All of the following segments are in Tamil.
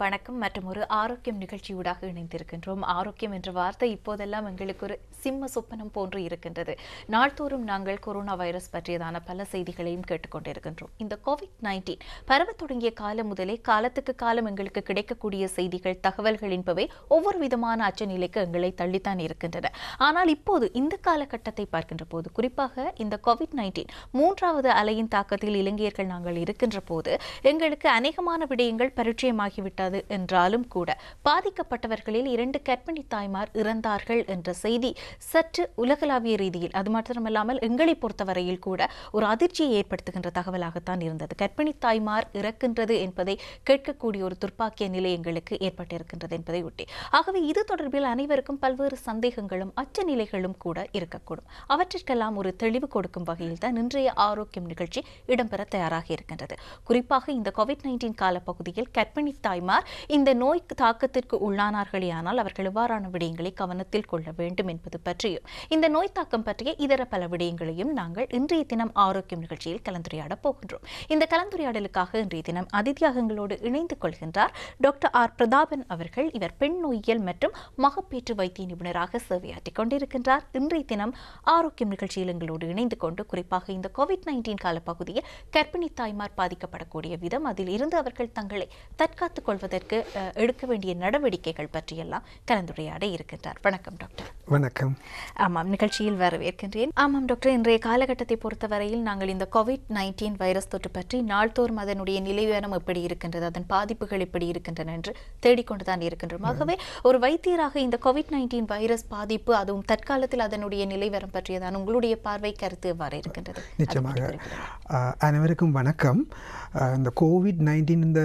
வணக்கம் மற்றும் ஒரு ஆரோக்கியம் நிகழ்ச்சியூடாக இணைந்திருக்கின்றோம். ஆரோக்கியம் என்ற வார்த்தை இப்போதெல்லாம் எங்களுக்கு ஒரு சிம்ம சொப்பனம் போன்று இருக்கின்றது. நாள்தோறும் நாங்கள் கொரோனா வைரஸ் பற்றியதான பல செய்திகளையும் கேட்டுக்கொண்டிருக்கின்றோம். இந்த கோவிட்-19 பரவ தொடங்கிய காலம் முதலே காலத்துக்கு காலம் எங்களுக்கு கிடைக்கக்கூடிய செய்திகள், தகவல்கள் என்பவை ஒவ்வொரு விதமான அச்ச நிலைக்கு எங்களை தள்ளித்தான் இருக்கின்றன. ஆனால் இப்போது இந்த காலகட்டத்தை பார்க்கின்ற போது, குறிப்பாக இந்த கோவிட்-19 மூன்றாவது அலையின் தாக்கத்தில் இலங்கையர்கள் நாங்கள் இருக்கின்ற போது எங்களுக்கு அநேகமான விடயங்கள் பரிச்சயமாகிவிட்டது என்றாலும் கூட பாதிக்கப்பட்டவர்களில் 2 கர்ப்பிணி தாய்மார் இறந்தார்கள் என்ற செய்தி சற்று உலகளாவிய ரீதியில், அது மாத்திரமல்லாமல் எங்களை பொறுத்தவரையில் கூட ஒரு அதிர்ச்சியை ஏற்படுத்துகின்ற தகவலாகத்தான் இருந்தது. கர்ப்பிணி தாய்மார் இறக்கின்றது என்பதை கேட்கக்கூடிய ஒரு துர்ப்பாக்கிய நிலை எங்களுக்கு ஏற்பட்டிருக்கின்றது என்பதை ஒட்டி. ஆகவே இது தொடர்பில் அனைவருக்கும் பல்வேறு சந்தேகங்களும் அச்ச நிலைகளும் கூட இருக்கக்கூடும். அவற்றிற்கெல்லாம் ஒரு தெளிவு கொடுக்கும் வகையில் தான் இன்றைய ஆரோக்கியம் நிகழ்ச்சி இடம்பெற தயாராக இருக்கின்றது. குறிப்பாக இந்த கோவிட்-19 காலப்பகுதியில் கர்ப்பிணி தாய்மார் இந்த நோய் தாக்கத்திற்கு உள்ளானார்களேயானால் அவர்கள் எவ்வாறான விடயங்களை கவனத்தில் கொள்ள வேண்டும் என்பது பற்றியும், இந்த நோய் தாக்கம் பற்றிய இதர பல விடயங்களையும் நாங்கள் இன்றைய தினம் ஆரோக்கியம் நிகழ்ச்சியில் கலந்துரையாட போகின்றோம். இந்த கலந்துரையாடலுக்காக இன்றைய தினம் அதிதியாகங்களோடு இணைந்து கொள்கின்றார் டாக்டர் ஆர் பிரதாபன் அவர்கள். இவர் பெண் நோயியல் மற்றும் மகப்பேற்று வைத்திய நிபுணராக சேவையாற்றிக் கொண்டிருக்கின்றார். இன்றைய தினம் ஆரோக்கியம் நிகழ்ச்சியில் எங்களோடு இணைந்து கொண்டு குறிப்பாக இந்த கோவிட்-19 காலப்பகுதியில் கர்ப்பிணி தாய்மார் பாதிக்கப்படக்கூடிய விதம், அதில் இருந்து அவர்கள் தங்களை தற்காத்துக் கொள்வதற்கு எடுக்க வேண்டிய நடவடிக்கைகள் பற்றியெல்லாம் கலந்துரையாட இருக்கின்றார். வணக்கம் டாக்டர். வணக்கம். ஆமாம், நிகழ்ச்சியில் வரவேற்கின்றேன். ஆமாம் டாக்டர், இன்றைய காலகட்டத்தை பொறுத்தவரையில் நாங்கள் இந்த கோவிட்-19 வைரஸ் தொற்று பற்றி நாள்தோறும் அதனுடைய நிலைவரம் எப்படி இருக்கின்றது, அதன் பாதிப்புகள் எப்படி இருக்கின்றன என்று தேடிக்கொண்டுதான் இருக்கின்றோம். ஆகவே ஒரு வைத்தியராக இந்த கோவிட்-19 வைரஸ் பாதிப்பு, அதுவும் தற்காலத்தில் அதனுடைய நிலைவரம் பற்றியதான் உங்களுடைய பார்வை கருத்து எவ்வாறு இருக்கின்றது? நிச்சயமாக அனைவருக்கும் வணக்கம். இந்த கோவிட்-19 இந்த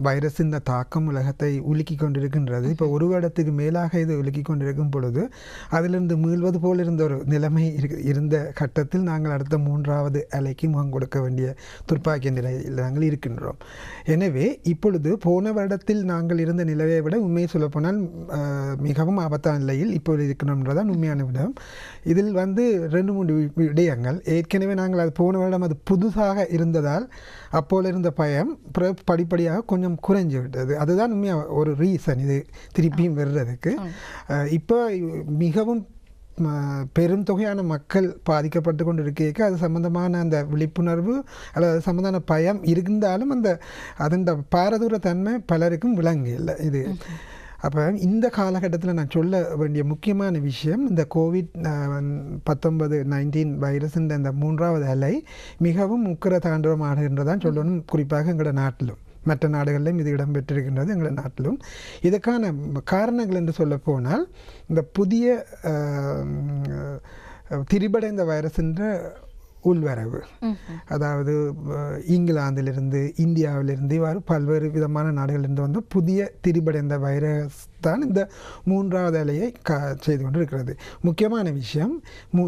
வைரஸ் இந்த தாக்கம் உலகத்தை உலுக்கி கொண்டிருக்கின்றது. இப்போ ஒரு வருடத்துக்கு மேலாக இது உலுக்கி கொண்டிருக்கும் பொழுது அதிலிருந்து மீள்வது போல் இருந்த ஒரு நிலைமை இருந்த கட்டத்தில் நாங்கள் அடுத்த 3வது அலைக்கு முகம் கொடுக்க வேண்டிய துர்ப்பாக்கிய நிலையில் நாங்கள் இருக்கின்றோம். எனவே இப்பொழுது போன வருடத்தில் நாங்கள் இருந்த நிலையை விட உண்மையை சொல்லப்போனால் மிகவும் ஆபத்தான நிலையில் இப்பொழுது இருக்கணும்ன்றதான் உண்மையான விடம். இதில் 2-3 விடயங்கள். ஏற்கனவே நாங்கள் அது போன வருடம் அது புதுசாக இருந்ததால் அப்போது இருந்த பயம் படிப்படியாக கொஞ்சம் குறைஞ்சி விட்டது. அதுதான் உண்மையாக ஒரு ரீசன் இது திருப்பியும் வர்றதுக்கு. இப்போ மிகவும் பெரும் தொகையான மக்கள் பாதிக்கப்பட்டு கொண்டு இருக்க அது சம்பந்தமான அந்த விழிப்புணர்வு அல்லது அது சம்பந்தமான பயம் இருந்தாலும் அதன் பாரதூர தன்மை பலருக்கும் விளங்கு இல்லை இது. அப்போ இந்த காலகட்டத்தில் நான் சொல்ல வேண்டிய முக்கியமான விஷயம், இந்த கோவிட்-19 வைரஸ் இந்த 3வது அலை மிகவும் உக்கிர தாண்டவம் ஆடுகின்றதான் சொல்லணும். குறிப்பாக எங்களோட நாட்டிலும் மற்ற நாடுகளிலும் இது இடம்பெற்றிருக்கின்றது. எங்களோட நாட்டிலும் இதுக்கான காரணங்கள் என்று சொல்ல போனால், இந்த புதிய திரிபடைந்த வைரஸ் என்ற உள்வரவு, அதாவது இங்கிலாந்திலிருந்து, இந்தியாவிலிருந்து, இவ்வாறு பல்வேறு விதமான நாடுகளிலிருந்து வந்து புதிய திரிபடைந்த வைரஸ் தான் இந்த 3வது அலையை செய்து கொண்டு இருக்கிறது. முக்கியமான விஷயம்,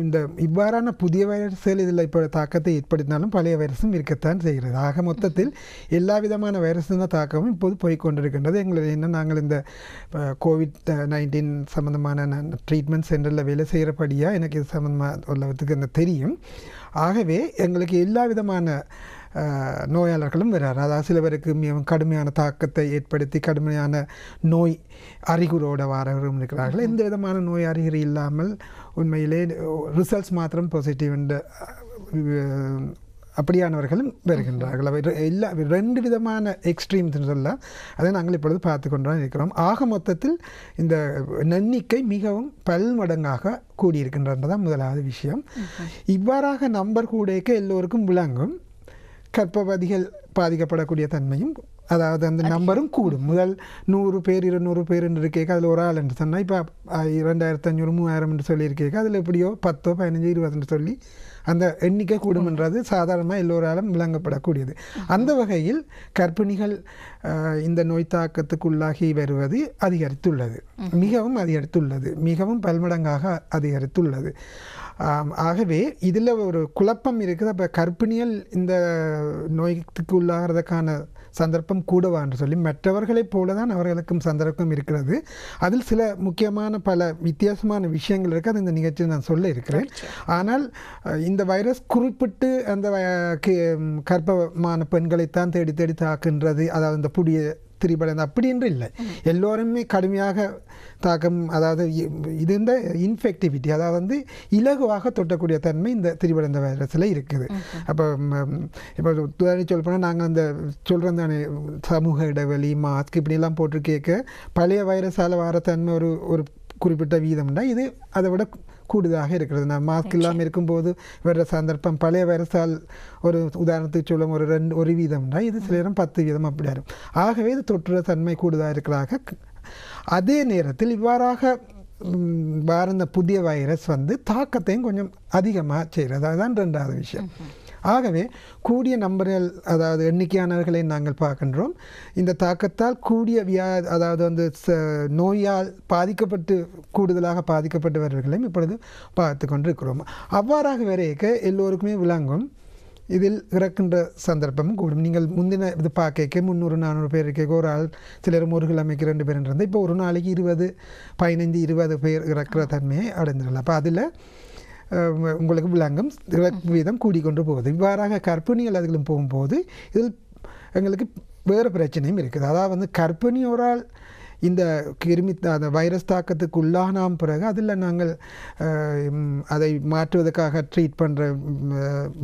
இந்த இவ்வாறான புதிய வைரஸ்கள் இதில் இப்போ தாக்கத்தை ஏற்படுத்தினாலும் பழைய வைரஸும் இருக்கத்தான் செய்கிறது. ஆக மொத்தத்தில் எல்லா விதமான வைரஸின் தாக்கமும் இப்போது போய்கொண்டிருக்கின்றது. எங்களுக்கு நாங்கள் இந்த கோவிட்-19 சம்மந்தமான ட்ரீட்மெண்ட் சென்டரில் வேலை செய்கிறபடியாக எனக்கு இது சம்மந்தமாக உள்ளதுக்கு என்ன தெரியும். ஆகவே எங்களுக்கு எல்லா விதமான நோயாளர்களும் வராது. அதாவது சில பேருக்கு மிகவும் கடுமையான தாக்கத்தை ஏற்படுத்தி கடுமையான நோய் அறிகுறியோடு வரவரும் இருக்கிறார்கள். எந்த விதமான நோய் அறிகுறி இல்லாமல் உண்மையிலே ரிசல்ட்ஸ் மாத்திரம் பாசிட்டிவ் என்ற அப்படியானவர்களும் வருகின்றார்கள். அவை 2 விதமான எக்ஸ்ட்ரீம்ஸ் சொல்ல அதை நாங்கள் இப்பொழுது பார்த்து கொண்டு இருக்கிறோம். ஆக மொத்தத்தில் இந்த எண்ணிக்கை மிகவும் பல்மடங்காக கூடியிருக்கின்றதான் முதலாவது விஷயம். இவ்வாறாக நம்பர் கூடைக்க எல்லோருக்கும் விளங்கும். கர்ப்பவதிகள் பாதிக்கப்படக்கூடிய தன்மையும், அதாவது அந்த நம்பரும் கூடும். முதல் 100 பேர் 200 பேர் என்று இருக்கேக்க அதில் ஒரு ஆள் என்று சொன்னால் இப்போ 2500 3000 என்று சொல்லியிருக்கேக்க அதில் எப்படியோ 10 15 20 என்று சொல்லி அந்த எண்ணிக்கை கூடுமென்றது சாதாரணமாக எல்லோராலும் விளங்கப்படக்கூடியது. அந்த வகையில் கர்ப்பிணிகள் இந்த நோய் தாக்கத்துக்குள்ளாகி வருவது அதிகரித்துள்ளது, மிகவும் அதிகரித்துள்ளது, மிகவும் பல்மடங்காக அதிகரித்துள்ளது. ஆகவே இதில் ஒரு குழப்பம் இருக்குது. அப்போ கர்ப்பிணிகள் இந்த நோய்க்கு உள்ளாகிறதுக்கான சந்தர்ப்பம் கூடவா என்று சொல்லி மற்றவர்களைப் போல தான் அவர்களுக்கும் சந்தர்ப்பம் இருக்கிறது. அதில் சில முக்கியமான பல வித்தியாசமான விஷயங்கள் இருக்குது. அது இந்த நிகழ்ச்சியில் நான் சொல்ல இருக்கிறேன். ஆனால் இந்த வைரஸ் குறிப்பிட்டு அந்த கர்ப்பமான பெண்களைத்தான் தேடி தேடி தாக்குகின்றது, அதாவது இந்த புதிய திரிபடைந்த அப்படின்று இல்லை. எல்லோருமே கடுமையாக தாக்கம், அதாவது இது இந்த இன்ஃபெக்டிவிட்டி, அதாவது வந்து இலகுவாக தொட்டக்கூடிய தன்மை இந்த திரிபடைந்த வைரஸில் இருக்குது. அப்போ இப்போ சொல்ல போனால் நாங்கள் அந்த சொல்கிறோம் தானே, சமூக இடைவெளி, மாஸ்க் இப்படிலாம் போட்டு கேட்க பழைய வைரஸால் வர தன்மை ஒரு குறிப்பிட்ட வீதம்னா இது அதை விட கூடுதலாக இருக்கிறது. நான் மாஸ்க் இல்லாமல் இருக்கும்போது வர்ற சந்தர்ப்பம் பழைய வைரஸால் ஒரு உதாரணத்துக்கு சொல்லும் ஒரு வீதம்னா இது சில நேரம் 10 வீதம் அப்படி வரும். ஆகவே இது தொற்று தன்மை கூடுதலாக இருக்கிறாக. அதே நேரத்தில் இவ்வாறாக இந்த புதிய வைரஸ் வந்து தாக்கத்தையும் கொஞ்சம் அதிகமாக செய்கிறது. அதுதான் 2வது விஷயம். ஆகவே கூடிய நம்பர்கள், அதாவது எண்ணிக்கையானவர்களை நாங்கள் பார்க்கின்றோம். இந்த தாக்கத்தால் கூடிய அதாவது வந்து நோயால் கூடுதலாக பாதிக்கப்பட்டவர்களையும் இப்பொழுது பார்த்து கொண்டிருக்கிறோம். அவ்வாறாக வரைக்க எல்லோருக்குமே விளங்கும் இதில் இறக்கின்ற சந்தர்ப்பமும் கூடும். நீங்கள் முந்தின இது பார்க்க 300-400 பேர் இருக்க ஒரு ஆள், சிலர் 1 கிழமைக்கு 2 பேர் இருந்தால் இப்போ ஒரு நாளைக்கு 15-20 பேர் இறக்குற தன்மையை அடைந்துடலாம். அப்போ அதில் உங்களுக்கு விளங்கும் வீதம் கூடிக்கொண்டு போகுது. இவ்வாறாக கர்ப்பிணிகள் அதுகளும் போகும்போது இதில் எங்களுக்கு வேறு பிரச்சனையும் இருக்குது. அதாவது வந்து கர்ப்பிணி ஒரு ஆள் இந்த அந்த வைரஸ் தாக்கத்துக்கு உள்ளானாம் பிறகு அதில் நாங்கள் அதை மாற்றுவதற்காக ட்ரீட் பண்ணுற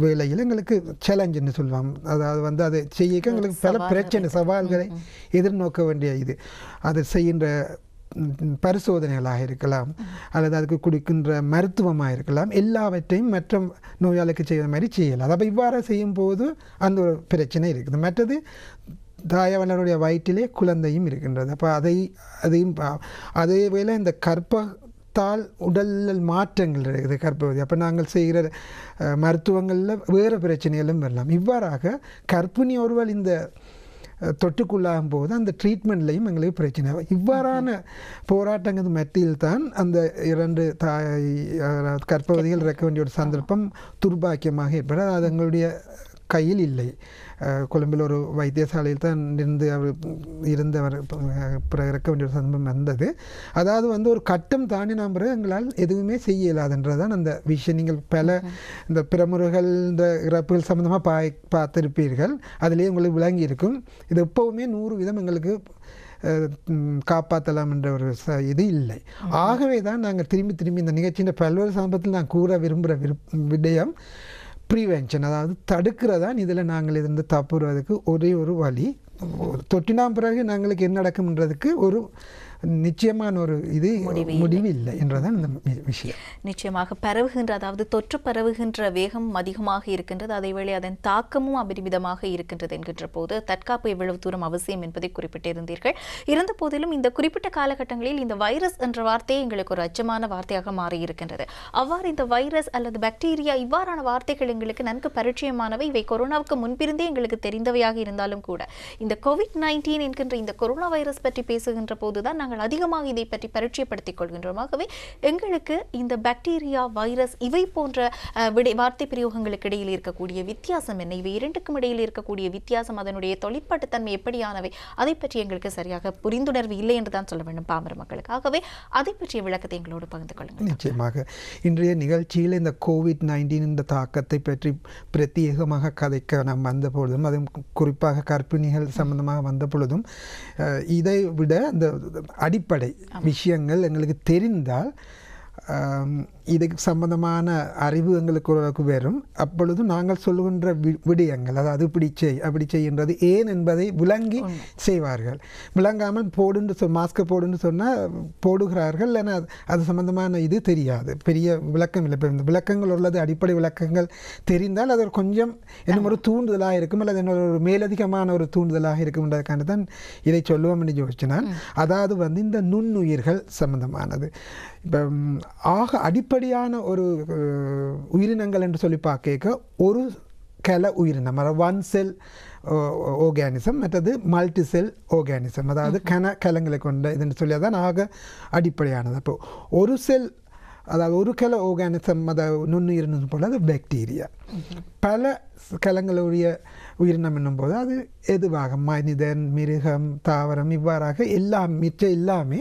வேளையில் எங்களுக்கு சேலஞ்சுன்னு சொல்லுவாங்க. அதாவது வந்து அதை செய்ய எங்களுக்கு பல பிரச்சனை சவால்களை எதிர்நோக்க வேண்டிய இது. அதை செய்கின்ற பரிசோதனைகளாக இருக்கலாம், அல்லது அதுக்கு கொடுக்கின்ற மருத்துவமாக இருக்கலாம், எல்லாவற்றையும் மற்ற நோயாளிக்கு செய்கிற மாதிரி செய்யலாம். அப்போ இவ்வாறு செய்யும்போது அந்த ஒரு பிரச்சனை இருக்குது. மற்றது தாயவனருடைய வயிற்றிலே குழந்தையும் இருக்கின்றது. அப்போ அதையும் அதே வேளை இந்த கர்ப்பத்தால் உடல் மாற்றங்கள் இருக்குது கர்ப்பவதி. அப்போ நாங்கள் செய்கிற மருத்துவங்களில் வேறு பிரச்சனைகளும் வரலாம். இவ்வாறாக கர்ப்பிணி ஒருவர் இந்த தொட்டுக்குள்ளாகும் போது அந்த ட்ரீட்மெண்ட்லையும் எங்களுக்கு பிரச்சனை. இவ்வாறான போராட்டங்கள் மத்தியில் தான் அந்த 2 கர்ப்பவதிகள் இறக்க வேண்டிய ஒரு சந்தர்ப்பம் துர்பாக்கியமாக ஏற்பட அது எங்களுடைய கையில் இல்லை. கொழும்பில் ஒரு வைத்தியசாலையில் தான் இருந்தவர் இறக்க வேண்டிய ஒரு சந்தர்ப்பம் வந்தது. அதாவது வந்து ஒரு கட்டம் தாண்டி நாம் பிறகு எங்களால் எதுவுமே செய்ய இயலாதுன்றதான் அந்த விஷயம். நீங்கள் பல இந்த பிரமுறைகள் இந்த இறப்புகள் சம்மந்தமாக பார்த்திருப்பீர்கள், அதிலேயே உங்களுக்கு விளங்கி இருக்கும். இது எப்போவுமே 100% எங்களுக்கு காப்பாற்றலாம் என்ற ஒரு இது இல்லை. ஆகவே தான் நாங்கள் திரும்பி இந்த நிகழ்ச்சியின் பல்வேறு சந்தர்ப்பத்தில் நான் கூற விரும்புகிற விடயம் ப்ரிவென்ஷன், அதாவது தடுக்கிறதான் இதில் நாங்கள் இருந்து தப்புறதுக்கு ஒரே ஒரு வழி. தொற்றினாம் பிறகு நாங்களுக்கு என்ன நடக்கும்ன்றதுக்கு ஒரு நிச்சயமான ஒரு இது முடிவு இல்லை என்றதான் இந்த விஷயம். நிச்சயமாக பரவுகின்ற, அதாவது தொற்று பரவுகின்ற வேகம் அதிகமாக இருக்கின்றது, அதேவேளை அதன் தாக்கமும் அபரிமிதமாக இருக்கின்றது என்கின்ற போது தற்காப்பு எவ்வளவு தூரம் அவசியம் என்பதை குறிப்பிட்டிருந்தீர்கள். இருந்த போதிலும் இந்த குறிப்பிட்ட காலகட்டங்களில் இந்த வைரஸ் என்ற வார்த்தையே எங்களுக்கு ஒரு அச்சமான வார்த்தையாக மாறி இருக்கின்றது. அவ்வாறு இந்த வைரஸ் அல்லது பாக்டீரியா இவ்வாறான வார்த்தைகள் எங்களுக்கு நன்கு பரிச்சயமானவை. இவை கொரோனாவுக்கு முன்பிருந்தே எங்களுக்கு தெரிந்தவையாக இருந்தாலும் கூட இந்த COVID-19 என்கின்ற இந்த கொரோனா வைரஸ் பற்றி பேசுகின்ற போதுதான் நாங்கள் அதிகமாக இதை பற்றி பரிச்சயப்படுத்திக் கொள்கின்றோம். ஆகவே எங்களுக்கு இந்த பாக்டீரியா, வைரஸ் இவை போன்ற வார்த்தை பிரயோகங்களுக்கு இடையில் இருக்கக்கூடிய வித்தியாசம் என்ன, இவை இரண்டுக்கும் இடையில் இருக்கக்கூடிய வித்தியாசம், அதனுடைய தொழிற்பாட்டு தன்மை எப்படியானவை, அதை பற்றி எங்களுக்கு சரியாக புரிந்துணர்வு இல்லை என்று தான் சொல்ல வேண்டும் பாமர மக்களுக்கு. ஆகவே அதை பற்றிய விளக்கத்தை எங்களோடு பகிர்ந்து கொள்ளுங்கள். நிச்சயமாக இன்றைய நிகழ்ச்சியில் இந்த COVID-19 இந்த தாக்கத்தை பற்றி பிரத்யேகமாக கதைக்க நாம் வந்த பொழுதும், அதுவும் குறிப்பாக கர்ப்பிணிகள் சம்பந்தமாக வந்த பொழுதும் இதை விட அந்த அடிப்படை விஷயங்கள் எங்களுக்கு தெரிந்தால் இதுக்கு சம்பந்தமான அறிவு எங்களுக்கு ஓரளவுக்கு வரும். அப்பொழுது நாங்கள் சொல்லுகின்ற விடயங்கள், அதாவது இப்படி செய் அப்படி செய்கின்றது ஏன் என்பதை விளங்கி செய்வார்கள். விளங்காமல் மாஸ்கை போடுன்னு சொன்னால் போடுகிறார்கள். ஏன்னா அது சம்பந்தமான இது தெரியாது, பெரிய விளக்கம் இல்லை. இப்போ இந்த விளக்கங்கள் உள்ளது, அடிப்படை விளக்கங்கள் தெரிந்தால் அது கொஞ்சம் இன்னும் ஒரு தூண்டுதலாக இருக்கும், அல்லது என்ன ஒரு மேலதிகமான ஒரு தூண்டுதலாக இருக்கும்ன்றதுக்கான தான் இதை சொல்லுவோம் என்று யோசிச்சினான். அதாவது வந்து இந்த நுண்ணுயிர்கள் சம்பந்தமானது. இப்போ அடிப்படையான ஒரு உயிரினங்கள் என்று சொல்லி பார்க்க ஒரு கல உயிரினம், அதாவது 1 செல் ஆர்கானிசம், மற்றது மல்டி செல் ஆர்கானிசம், அதாவது கலங்களை கொண்ட இதுன்னு சொல்லி அதான் அடிப்படையானது. அப்போ ஒரு செல், அதாவது ஒரு கல ஆர்கானிசம், அதாவது நுண்ணுயிரினம் போல அது பாக்டீரியா. பல கலங்களுடைய உயிரினம் என்னும்போது அது எதுவாக மனிதன், மிருகம், தாவரம் இவ்வாறாக மிச்சம் எல்லாமே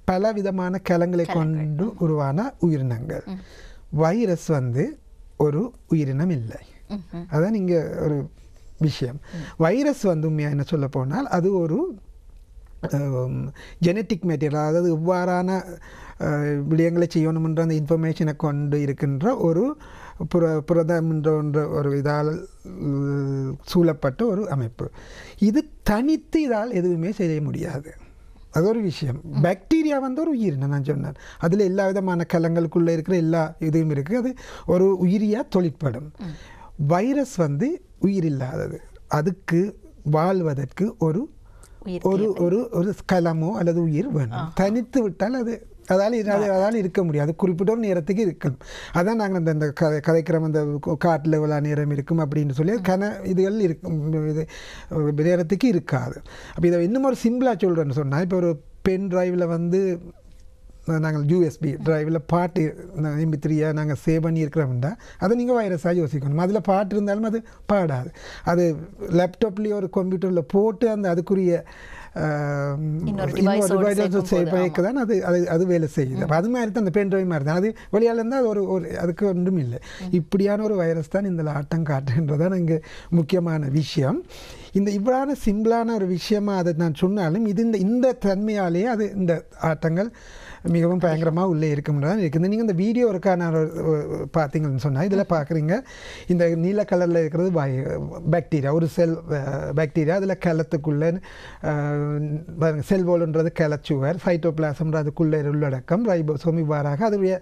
பல விதமான கலங்களை கொண்டு உருவான உயிரினங்கள். வைரஸ் வந்து ஒரு உயிரினம் இல்லை. அதான் இங்கே ஒரு விஷயம். வைரஸ் வந்து உண்மையாக என்ன சொல்ல போனால் அது ஒரு ஜெனட்டிக் மெட்டீரியல், அதாவது இவ்வாறான விடயங்களை செய்யணுமென்ற அந்த இன்ஃபர்மேஷனை கொண்டு இருக்கின்ற ஒரு புரதம் என்ற ஒரு இதால் சூழப்பட்ட ஒரு அமைப்பு. இது தனித்து இதால் எதுவுமே செய்ய முடியாது. அது ஒரு விஷயம். பாக்டீரியா வந்து ஒரு உயிரினம், நான் சொன்னேன். அதில் எல்லா விதமான கலங்களுக்குள்ளே இருக்கிற எல்லா இதுவும் இருக்குது. அது ஒரு உயிரியாக தொழிற்படும். வைரஸ் வந்து உயிர் இல்லாதது. அதுக்கு வாழ்வதற்கு ஒரு ஒரு ஒரு ஒரு கலமோ அல்லது உயிர் வேணும். தனித்து விட்டால் அது அதால் இருக்க முடியாது. குறிப்பிட்ட ஒரு நேரத்துக்கு இருக்கும். அதான் நாங்கள் அந்த கதைக்கிற அந்த காட்டில் இவ்வளோ நேரம் இருக்கும் அப்படின்னு சொல்லி இதுகள் இருக்கும், இது நேரத்துக்கு இருக்காது. அப்போ இதை இன்னும் ஒரு சிம்பிளாக சொல்கிறேன்னு சொன்னால், இப்போ ஒரு பென் டிரைவில் வந்து நாங்கள் யூஎஸ்பி டிரைவில் பாட்டு MP3 நாங்கள் சேவ் பண்ணி இருக்கிறோம்னா அதை நீங்கள் வைரஸாக யோசிக்கணும். அதில் பாட்டு இருந்தாலும் அது பாடாது. அது லேப்டாப்லேயோ ஒரு கம்ப்யூட்டரில் போட்டு அந்த அதுக்குரிய சேர்க்க தான் அது வேலை செய்யுது. அப்போ அது மாதிரி தான் அந்த பென் டிரைவ் மாதிரி தான். அது வெளியால் இருந்தால் அது ஒரு அதுக்கு ஒன்றும் இல்லை. இப்படியான ஒரு வைரஸ் தான் இந்த ஆட்டம் காட்டுன்றதான் இங்கே முக்கியமான விஷயம். இவ்வாறான சிம்பிளான ஒரு விஷயமாக அதை நான் சொன்னாலும் இந்த தன்மையாலேயே அது இந்த ஆட்டங்கள் மிகவும் பயங்கரமாக உள்ளே இருக்கும்தான் இருக்குது. நீங்கள் இந்த வீடியோ இருக்கா நான் பார்த்தீங்கன்னு சொன்னால் இதில் பார்க்குறீங்க, இந்த நீல கலரில் இருக்கிறது பாக்டீரியா, ஒரு செல் பாக்டீரியா. அதில் கலத்துக்குள்ளே செல்வோல்ன்றது கலச்சுவர், சைட்டோபிளாசம்ன்ற அதுக்குள்ளே உள்ளடக்கம், ரைபோசோம், இவ்வாறாக அதுடைய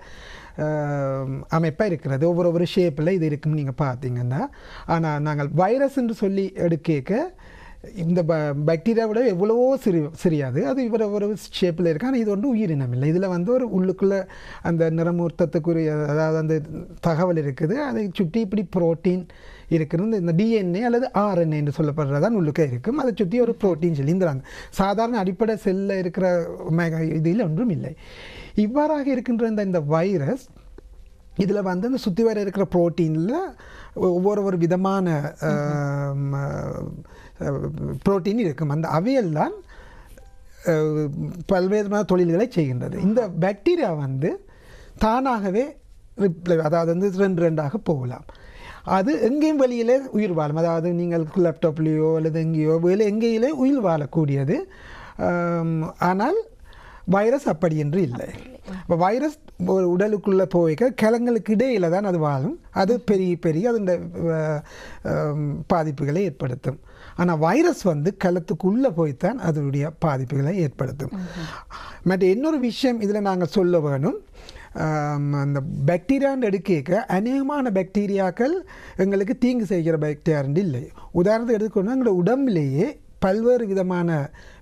அமைப்பாக இருக்கிறது. ஒவ்வொரு ஷேப்பில் இது இருக்குன்னு நீங்கள் பார்த்தீங்கன்னா. ஆனால் நாங்கள் வைரஸ் என்று சொல்லி எடுக்க இந்த பாக்டீரியா விட எவ்வளவோ சிறியாது. அது ஒரு ஷேப்பில் இருக்கு. ஆனால் இது ஒன்று உயிரினம் இல்லை. இதில் வந்து ஒரு உள்ளுக்குள்ளே அந்த நிறமூர்த்தத்துக்குரிய, அதாவது அந்த தகவல் இருக்குது. அதை சுற்றி இப்படி புரோட்டீன் இருக்கிறது. இந்த DNA அல்லது RNA என்று சொல்லப்படுறதான் உள்ளுக்கே இருக்கும். அதை சுற்றி ஒரு புரோட்டீன் செல். இந்த சாதாரண அடிப்படை செல்லில் இருக்கிற இதில் ஒன்றும் இல்லை. இவ்வாறாக இருக்கின்ற இந்த வைரஸ் இதில் வந்து அந்த சுற்றி வர இருக்கிற புரோட்டீனில் ஒவ்வொரு விதமான புரோட்டீன் இருக்கும். அந்த அவையெல்லாம் பல்வேறு தொழில்களை செய்கின்றது. இந்த பாக்டீரியா வந்து தானாகவே அதாவது வந்து ரெண்டாக போகலாம். அது எங்கேயும் வெளியிலே உயிர் வாழும். அதாவது நீங்கள் லேப்டாப்லேயோ அல்லது எங்கேயோ எங்கேயிலே உயிர் வாழக்கூடியது. ஆனால் வைரஸ் அப்படி என்று இல்லை. இப்போ வைரஸ் ஒரு உடலுக்குள்ளே போய்க்க கிழங்களுக்கு இடையில் தான் அது வாழும். அது பெரிய அதோட பாதிப்புகளை ஏற்படுத்தும். ஆனால் வைரஸ் வந்து களத்துக்குள்ளே போய்த்தான் அதனுடைய பாதிப்புகளை ஏற்படுத்தும். மற்ற இன்னொரு விஷயம் இதில் நாங்கள் சொல்ல வேணும். அந்த பாக்டீரியான்னு எடுக்க அநேகமான பாக்டீரியாக்கள் எங்களுக்கு தீங்கு செய்கிற பாக்டீரியான்னு இல்லை. உதாரணத்துக்கு எடுத்துக்கொண்டு எங்களோட உடம்புலேயே பல்வேறு விதமான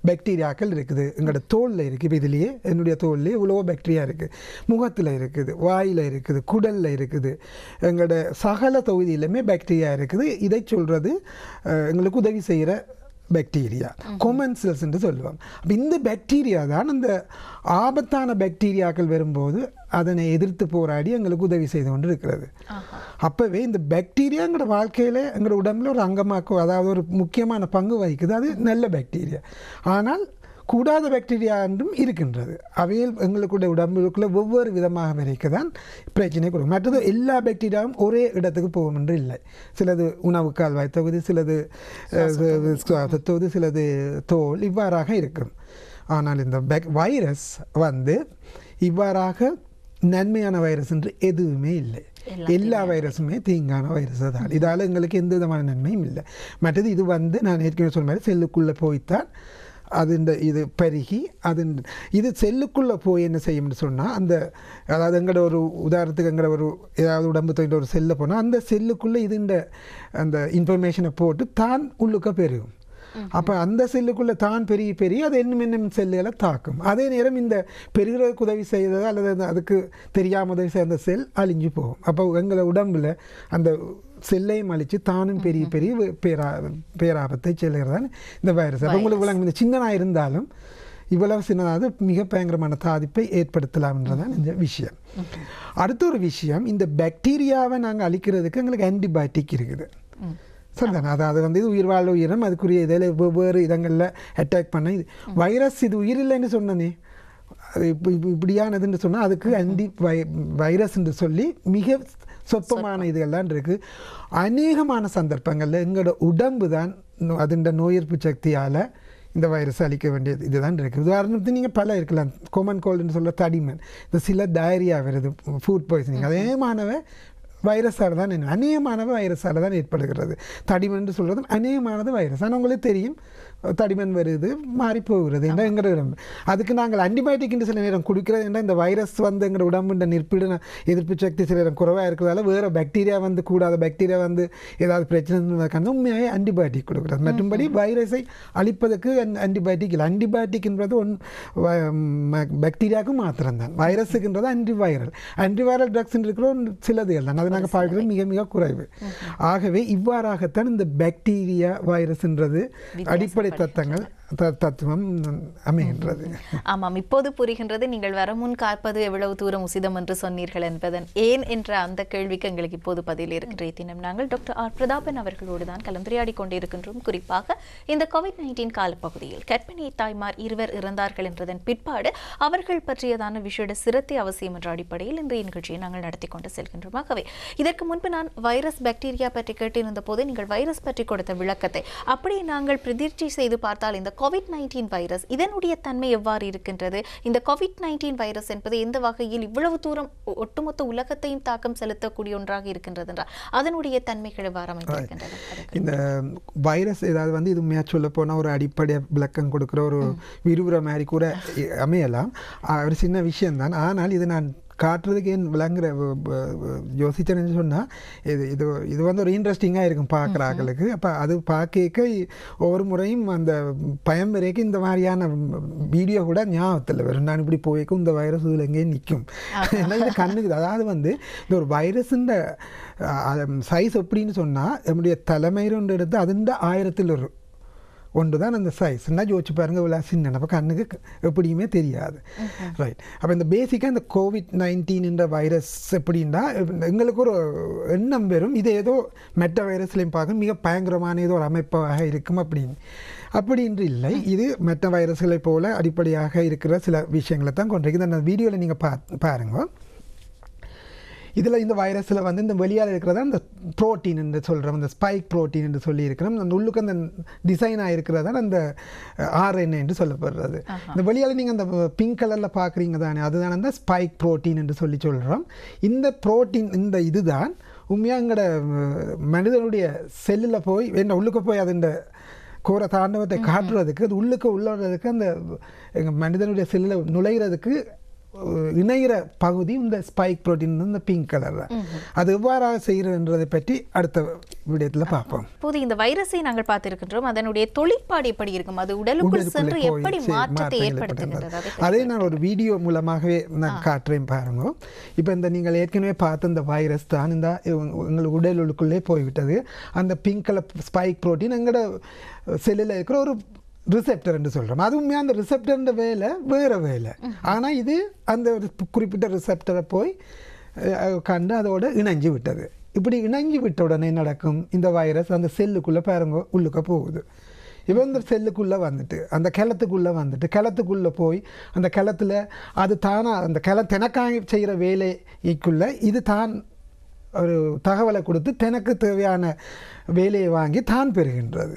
பாக்டீரியாக்கள் இருக்குது. எங்களோட தோலில் இருக்குது. இப்போ இதுலேயே என்னுடைய தோல்லையே இவ்வளோ பாக்டீரியா இருக்குது. முகத்தில் இருக்குது, வாயில் இருக்குது, குடலில் இருக்குது, எங்களோட சகல தொகுதியிலுமே பாக்டீரியா இருக்குது. இதை சொல்கிறது எங்களுக்கு உதவி செய்கிற பாக்டீரியா, கொமன் செல்ஸ் என்று சொல்லுவாங்க. அப்போ இந்த பாக்டீரியா தான் அந்த ஆபத்தான பாக்டீரியாக்கள் வரும்போது அதனை எதிர்த்து போராடி எங்களுக்கு உதவி செய்து கொண்டு இருக்கிறது. அப்போவே இந்த பாக்டீரியா எங்களோட வாழ்க்கையில் எங்களோட உடம்புல ஒரு அங்கமாக்கும், அதாவது ஒரு முக்கியமான பங்கு வகிக்குது. அது நல்ல பாக்டீரியா. ஆனால் கூடாத பாக்டீரியா என்றும் இருக்கின்றது. அவையில் எங்களுடைய உடம்புக்குள்ளே ஒவ்வொரு விதமாக வரைக்கும் தான் பிரச்சனை கொடுக்கும். மற்றது எல்லா பாக்டீரியாவும் ஒரே இடத்துக்கு போகும் என்று இல்லை. சிலது உணவு கால்வாய் தொகுதி, சிலது தொகுதி, சிலது தோல், இவ்வாறாக இருக்கும். ஆனால் இந்த வைரஸ் வந்து இவ்வாறாக நன்மையான வைரஸ் என்று எதுவுமே இல்லை. எல்லா வைரஸுமே தீங்கான வைரஸ் தான். இதால் எங்களுக்கு எந்த விதமான நன்மையும் இல்லை. மற்றது இது வந்து நான் ஏற்கனவே சொன்ன மாதிரி செல்லுக்குள்ளே போய்த்தான் இது பெருகி இது செல்லுக்குள்ளே போய் என்ன செய்யும்னு சொன்னால், அதாவது எங்களோட ஒரு உதாரணத்துக்கு எங்களோட ஒரு ஏதாவது உடம்பு தொழில் ஒரு செல்லை போனால் அந்த செல்லுக்குள்ளே அந்த இன்ஃபர்மேஷனை போட்டு தான் உள்ளுக்க பெருகும். அப்போ அந்த செல்லுக்குள்ளே தான் பெரிய அது என்னும் செல்லுகளை தாக்கும். அதே நேரம் இந்த பெருகிறதுக்கு உதவி செய்தது அல்லது அதுக்கு தெரியாமல் உதவி செய்த அந்த செல் அழிஞ்சு போகும். அப்போ எங்களை உடம்புல அந்த செல்லையும் அழித்து தானும் பெரிய பேராபத்தை செல்கிறதான் இந்த வைரஸ். அப்போ உங்களுக்கு விளங்கும், இந்த சின்னனாக இருந்தாலும் இவ்வளவு சின்னதாக மிக பயங்கரமான பாதிப்பை ஏற்படுத்தலாம்ன்றதான் இந்த விஷயம். அடுத்த ஒரு விஷயம், இந்த பாக்டீரியாவை நாங்கள் அழிக்கிறதுக்கு எங்களுக்கு ஆன்டிபயோட்டிக் இருக்குது. சரிதானே? அதாவது வந்து இது உயிர் வாழ் உயிரினம், அதுக்குரிய இதில் வெவ்வேறு இடங்களில் அட்டாக் பண்ண இது வைரஸ் இது உயிர் இல்லைன்னு சொன்னனே, இப்படியானதுன்னு சொன்னால் அதுக்கு வைரஸ் என்று சொல்லி மிக சொற்பமான இதுகள்லாம் இருக்குது. அநேகமான சந்தர்ப்பங்களில் எங்களோட உடம்பு தான் அதன் நோய் எதிர்ப்பு சக்தியால் இந்த வைரஸ் அழிக்க வேண்டியது இதுதான் இருக்குது. உதாரணத்துக்கு நீங்கள் பல இருக்கலாம். காமன் கோல்டுன்னு சொல்ல தடிமன், இந்த சில டயரியா வருது, ஃபுட் பாய்சனிங், அதே மாணவ வைரஸால் தான் அநேகமானது வைரஸால் தான் ஏற்படுகிறது. தடிமன் என்று சொல்கிறது அநேகமானது வைரஸ். ஆனால் உங்களுக்கு தெரியும் தடிமன் வருது மாறி போகிறது என்ற எங்களோட உடம்பு. அதுக்கு நாங்கள் ஆன்டிபயோட்டிக் சில நேரம் குடிக்கிறது என்றால் இந்த வைரஸ் வந்து எங்களோட உடம்புன்ற நிற்பிட எதிர்ப்பு சக்தி சில நேரம் குறைவாக இருக்கிறதால வேறு பாக்டீரியா வந்து கூடாத பாக்டீரியா வந்து ஏதாவது பிரச்சனை உண்மையாக ஆன்டிபயோட்டிக் கொடுக்குறது. மற்றும்படி வைரஸை அழிப்பதற்கு ஆன்டிபயோட்டிக் இல்லை. ஆன்டிபயோட்டிக் என்பது பாக்டீரியாவுக்கு மாத்திரம்தான். வைரஸுக்குன்றது ஆன்டிவைரல் ட்ரக்ஸ் இருக்கிற சிலதுகள் தான். அதை நாங்கள் பார்க்குறது மிக மிக குறைவு. ஆகவே இவ்வாறாகத்தான் இந்த பாக்டீரியா வைரஸ்ன்றது அடிப்படை தத்துவம் அமைகின்றது. ஆமாம், இப்போது புரிகின்றது. நீங்கள் வர முன் காப்பது எவ்வளவு தூரம் உசிதம் என்று சொன்னீர்கள் என்பதன் ஏன் என்ற அந்த கேள்விக்கு எங்களுக்கு இப்போது பதில் இருக்கின்ற தினம் நாங்கள் டாக்டர் ஆர் பிரதாபன் அவர்களோடு தான் கலந்துரையாடி கொண்டிருக்கின்றோம். குறிப்பாக இந்த COVID-19 காலப்பகுதியில் கர்ப்பிணி தாய்மார் 2 இறந்தார்கள் என்றதன் பிற்பாடு அவர்கள் பற்றியதான விஷய சிரத்தை அவசியம் என்ற அடிப்படையில் இன்றைய நிகழ்ச்சியை நாங்கள் நடத்தி கொண்டு செல்கின்றோம். ஆகவே இதற்கு முன்பு நான் வைரஸ் பாக்டீரியா பற்றி கேட்டிருந்த போது நீங்கள் வைரஸ் பற்றி கொடுத்த விளக்கத்தை அப்படி நாங்கள் பிரதிர்ச்சி செய்து பார்த்தால் இந்த COVID-19 வைரஸ் இதனுடைய தன்மை எவ்வாறு இருக்கின்றது? இந்த COVID-19 வைரஸ் என்பது எந்த வகையில் இவ்வளவு தூரம் ஒட்டுமொத்த உலகத்தையும் தாக்கம் செலுத்தக்கூடிய ஒன்றாக இருக்கின்றது என்றால் அதனுடைய தன்மைகள் எவ்வாறு அமைந்திருக்கின்றன? இந்த வைரஸ் ஏதாவது வந்து இது உண்மையாக சொல்ல போனால் ஒரு அடிப்படை விளக்கம் கொடுக்குற ஒரு விரிவுரை மாதிரி கூட அமையலாம். ஒரு சின்ன விஷயம்தான். ஆனால் இது நான் காட்டுறதுக்கு ஏன் விளங்குற யோசிச்சேன்னு சொன்னால் இது வந்து ஒரு இன்ட்ரெஸ்டிங்காக இருக்கும் பார்க்குறாங்களுக்கு. அப்போ அது பார்க்க ஒவ்வொரு முறையும் அந்த பயம் வரைக்கும் இந்த மாதிரியான வீடியோ கூட ஞாபகத்தில் வரும். நான் இப்படி போய்க்கும் இந்த வைரஸ் இதில் எங்கேயும் நிற்கும். ஏன்னா இந்த கண்ணுக்கு அதாவது வந்து இந்த ஒரு வைரஸுன்ற சைஸ் எப்படின்னு சொன்னால் நம்முடைய தலைமையில் எடுத்து அதுண்ட 1000 ஒன்று தான் அந்த சைஸ்னா யோசிச்சு பாருங்கள். இவ்வளோ சின்ன அப்போ கண்ணுக்கு எப்படியுமே தெரியாது. ரைட். அப்போ இந்த பேசிக்காக இந்த COVID-19 வைரஸ் எப்படின்னா எங்களுக்கு ஒரு எண்ணம் பெறும் இது ஏதோ மெட்ட வைரஸ்லையும் பார்க்க மிக பயங்கரமான ஏதோ ஒரு அமைப்பாக இருக்கும் அப்படின்று இல்லை. இது மெட்ட வைரஸ்களை போல அடிப்படையாக இருக்கிற சில விஷயங்களை தான் கொண்டிருக்கு. இந்த வீடியோவில் நீங்கள் பாருங்க. இதில் இந்த வைரஸில் வந்து இந்த வெளியால் இருக்கிறதா இந்த ப்ரோட்டீன் என்று சொல்கிறோம், இந்த ஸ்பைக் ப்ரோட்டீன் என்று சொல்லி இருக்கிறோம். அந்த உள்ளுக்கு அந்த டிசைனாக இருக்கிறதா அந்த RNA என்று சொல்லப்படுறது. இந்த வெளியால் நீங்கள் அந்த பிங்க் கலரில் பார்க்குறீங்க தானே, அதுதான் அந்த ஸ்பைக் ப்ரோட்டீன் என்று சொல்லி சொல்கிறோம். இந்த ப்ரோட்டீன் இந்த இதுதான் உண்மையாக எங்களோட மனிதனுடைய செல்லில் போய் என்ன உள்ளுக்கு போய் அது இந்த கோர தாண்டவத்தை காட்டுறதுக்கு அது உள்ளுக்கு உள்ளதுக்கு அந்த எங்கள் மனிதனுடைய செல்லில் நுழைகிறதுக்கு இணைகிற பகுதி இந்த ஸ்பைக் புரோட்டீன் இந்த பிங்க் கலர். அது எவ்வாறாக செய்கிறதுன்றதை பற்றி அடுத்த விடயத்தில் பார்ப்போம். இப்போது இந்த வைரஸை நாங்கள் பார்த்திருக்கின்றோம், அதனுடைய தொழிற்பாடு எப்படி இருக்கும், அது உடலுக்குள் சென்று எப்படி மாற்றத்தை ஏற்படுத்துகின்றது, அதே நான் ஒரு வீடியோ மூலமாகவே நான் காட்டுறேன் பாருங்க. இப்போ இந்த நீங்கள் ஏற்கனவே பார்த்த இந்த வைரஸ் தான் இந்த எங்கள் உடலுக்குள்ளே போய்விட்டது. அந்த பிங்க் கலர் ஸ்பைக் புரோட்டீன் எங்களோட செல்லில் இருக்கிற ஒரு ரிசெப்டர் என்று சொல்கிறோம். அது உண்மையாக அந்த ரிசெப்டர்ன்ற வேலை வேறு வேலை. ஆனால் இது அந்த குறிப்பிட்ட ரிசெப்டரை போய் கண்டு அதோடு இணைஞ்சு விட்டது. இப்படி இணைஞ்சு விட்ட உடனே நடக்கும் இந்த வைரஸ் அந்த செல்லுக்குள்ளே பாருங்க உள்ளுக்க போகுது. இப்போ இந்த செல்லுக்குள்ளே வந்துட்டு அந்த கிளத்துக்குள்ளே போய் அந்த கிளத்தில் அது தானாக அந்த தெனக்காக செய்கிற வேலைக்குள்ளே இது தான் ஒரு தகவலை கொடுத்து தனக்கு தேவையான வேலையை வாங்கி தான் பெறுகின்றது.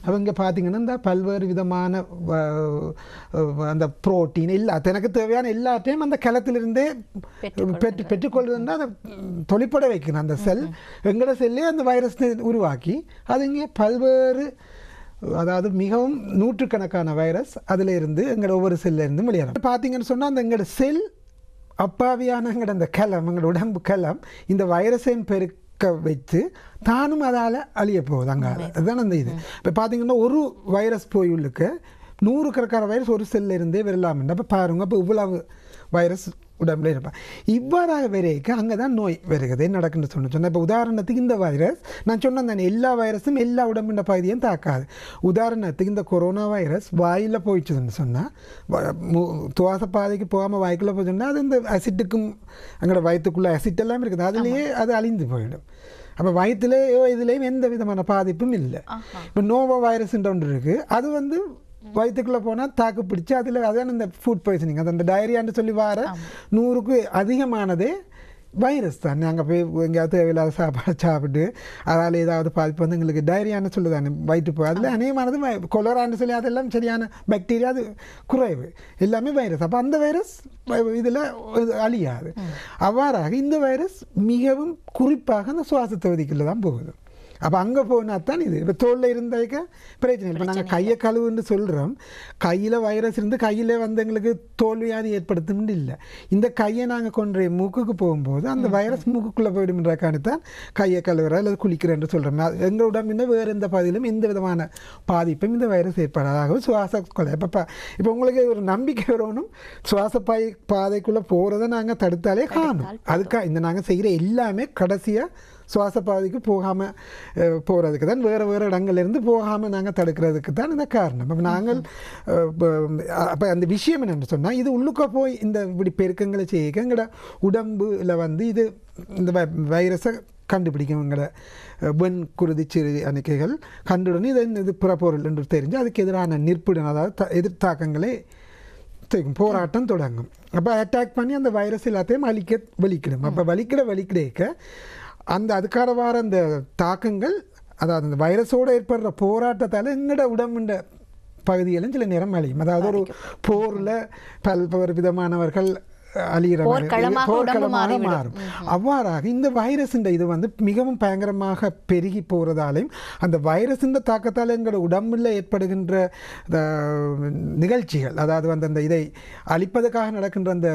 அவங்க பார்த்தீங்கன்னா இந்த பல்வேறு விதமான அந்த புரோட்டீன் தனக்கு தேவையான எல்லாத்தையும் அந்த கிளத்திலிருந்தே பெற்றுக்கொள்வதுன்னா அதை தொழிற்பட வைக்கணும். அந்த செல் எங்களோட செல்லே அந்த வைரஸை உருவாக்கி அது இங்கே பல்வேறு அதாவது மிகவும் நூற்றுக்கணக்கான வைரஸ் அதில் இருந்து எங்களோட ஒவ்வொரு செல்லிருந்து வெளியேறும். பார்த்தீங்கன்னு சொன்னால் அந்த எங்களோட செல் அப்பாவியான அந்த எங்களோட உடம்பு இந்த வைரஸையும் பெருக்க வைத்து தானும் அதால் அழிய போகுது. அங்கால அதுதான் அந்த இது. இப்போ பார்த்தீங்கன்னா ஒரு வைரஸ் போய் உள்ளுக்கு 100 கணக்கான வைரஸ் ஒரு செல்லில் இருந்தே வரலாம். அப்போ பாருங்க, அப்போ இவ்வளவு வைரஸ் உடம்புல இருப்பான். இவ்வாறாக வரைக்கும் அங்கே தான் நோய் வருகிறது. என்ன நடக்குன்னு சொன்னால் இப்போ உதாரணத்துக்கு இந்த வைரஸ் நான் சொன்னேன் தானே, எல்லா வைரஸும் எல்லா உடம்புன்ற பகுதியும் தாக்காது. உதாரணத்துக்கு இந்த கொரோனா வைரஸ் வாயில் போயிடுச்சுன்னு சொன்னால் துவாச பாதைக்கு போகாமல் வாய்க்குள்ளே போச்சுன்னா அது இந்த அசிட்டுக்கும் அங்கே வயிற்றுக்குள்ளே அசிட் எல்லாம் இருக்குது, அதுலேயே அது அழிந்து போயிடும். அப்போ வயிற்றுலேயோ இதுலேயும் எந்த விதமான பாதிப்பும் இல்லை. இப்போ நோவோ வைரஸ்ன்ற ஒன்று இருக்குது, அது வந்து வயிற்றுக்குள்ளே போனால் தாக்கு பிடிச்சி அதில் அதான் இந்த ஃபுட் பாய்சனிங், அது அந்த டயரியான்னு சொல்லி வர 100க்கு அதிகமானதே வைரஸ் தான். நாங்கள் போய் எங்கேயாவது தேவையில்லாத சாப்பாடு சாப்பிட்டு அதால் ஏதாவது பாதிப்பு வந்து எங்களுக்கு டைரியான்னு சொல்லுதானே வயிற்றுப்போய் அதில் அநேகமானது கொலரான்னு சொல்லி அதெல்லாம் சரியான பாக்டீரியா அது குறைவு எல்லாமே வைரஸ். அப்போ அந்த வைரஸ் இதில் அழியாது. அவ்வாறாக இந்த வைரஸ் மிகவும் குறிப்பாக அந்த சுவாச தொகுதிக்குள்ளே தான் போகுது. அப்போ அங்கே போனால் தான் இது இப்போ தோலில் இருந்தாக்க பிரச்சனை இல்லை. இப்போ நாங்கள் கையை கழுவுன்னு சொல்கிறோம், கையில் வைரஸ் இருந்து கையில் வந்து எங்களுக்கு தோல்வியாதி ஏற்படுத்தும்னு இல்லை. இந்த கையை நாங்கள் கொண்டு மூக்குக்கு போகும்போது அந்த வைரஸ் மூக்குக்குள்ளே போயிடும்ன்றக்கான தான் கையை கழுவுற அல்லது குளிக்கிறேன்னு சொல்கிறோம். எங்கள் உடம்புல வேறு எந்த பகுதியிலும் எந்த விதமான பாதிப்பும் இந்த வைரஸ் ஏற்படாதாகவே சுவாச கொலை. இப்போ உங்களுக்கு ஒரு நம்பிக்கை வரணும், சுவாச பாதைக்குள்ளே போகிறத நாங்கள் தடுத்தாலே காணும். அதுக்காக இந்த நாங்கள் செய்கிற எல்லாமே கடைசியாக சுவாச பாதைக்கு போகாமல் போகிறதுக்கு தான், வேறு வேறு இடங்கள்லேருந்து போகாமல் நாங்கள் தடுக்கிறதுக்கு தான் இந்த காரணம். அப்போ நாங்கள் அப்போ அந்த விஷயம் என்னென்னு சொன்னால், இது உள்ளுக்க போய் இந்த இப்படி பெருக்கங்களை செய்ய எங்களோட உடம்புல வந்து இது இந்த வைரஸை கண்டுபிடிக்கும். எங்களோட வெண் குருதி சிறு அணிக்கைகள் கண்டுடனே இது புறப்பொருள் என்று தெரிஞ்சு அதுக்கு எதிரான நிற்புடன், அதாவது எதிர்த்தாக்கங்களை போராட்டம் தொடங்கும். அப்போ அட்டாக் பண்ணி அந்த வைரஸ் எல்லாத்தையும் வலிக்கிடும். அப்போ வலிக்கிட அந்த அதுக்காக வர அந்த தாக்கங்கள், அதாவது அந்த வைரஸோடு ஏற்படுற போராட்டத்தால் எங்களோட உடம்புண்ட பகுதிகளும் சில நேரம் அழியும். அதாவது ஒரு போரில் பல்வேறு விதமானவர்கள் அழிகிற போர்க்களமாக மாறும். அவ்வாறாக இந்த வைரஸ் இது வந்து மிகவும் பயங்கரமாக பெருகி போகிறதாலையும் அந்த வைரஸின் தாக்கத்தால் எங்களோட உடம்பில் ஏற்படுகின்ற நிகழ்ச்சிகள், அதாவது வந்து அந்த இதை அழிப்பதற்காக நடக்கின்ற அந்த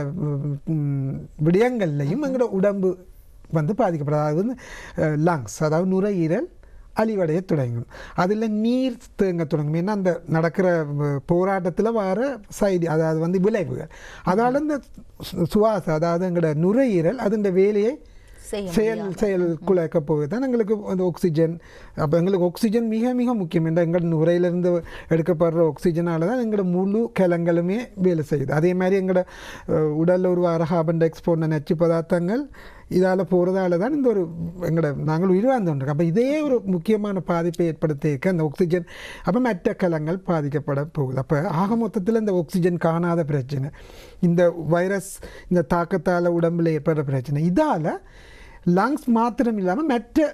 விடயங்கள்லையும் எங்களோட உடம்பு வந்து பாதிக்கப்படும். அதாவது வந்து லங்ஸ், அதாவது நுரையீரல் அழிவடைய தொடங்கும். அதில் நீர் தேங்க தொடங்கும். ஏன்னா அந்த நடக்கிற போராட்டத்தில் வர சைடு, அதாவது வந்து விளைவுகள், அதால் இந்த சுவாசம், அதாவது எங்களோட நுரையீரல் அதன் வேலையை செயல் குலைக்க போகுது தான் எங்களுக்கு அந்த ஆக்சிஜன். அப்போ எங்களுக்கு ஆக்சிஜன் மிக மிக முக்கியம். என்ற எங்கள் நுரையிலிருந்து எடுக்கப்படுற ஆக்சிஜனால் தான் எங்களோட முழு கிழங்களுமே வேலை செய்யுது. அதே மாதிரி எங்களோட உடலில் உருவாகிற கார்பன் டை ஆக்சைடு போன்ற நச்சு பதார்த்தங்கள் இதால் போகிறதால தான் இந்த ஒரு எங்களோட நாங்கள் உயிர் வாழ்ந்துருக்கோம். அப்போ இதே ஒரு முக்கியமான பாதிப்பை ஏற்படுத்திக்க அந்த ஆக்சிஜன் அப்போ மற்ற கலங்கள் பாதிக்கப்பட போகுது. அப்போ ஆக மொத்தத்தில் இந்த ஆக்சிஜன் காணாத பிரச்சனை, இந்த வைரஸ் இந்த தாக்கத்தால் உடம்பில் ஏற்படுற பிரச்சனை, இதால் லங்ஸ் மாத்திரம் இல்லாமல் மற்ற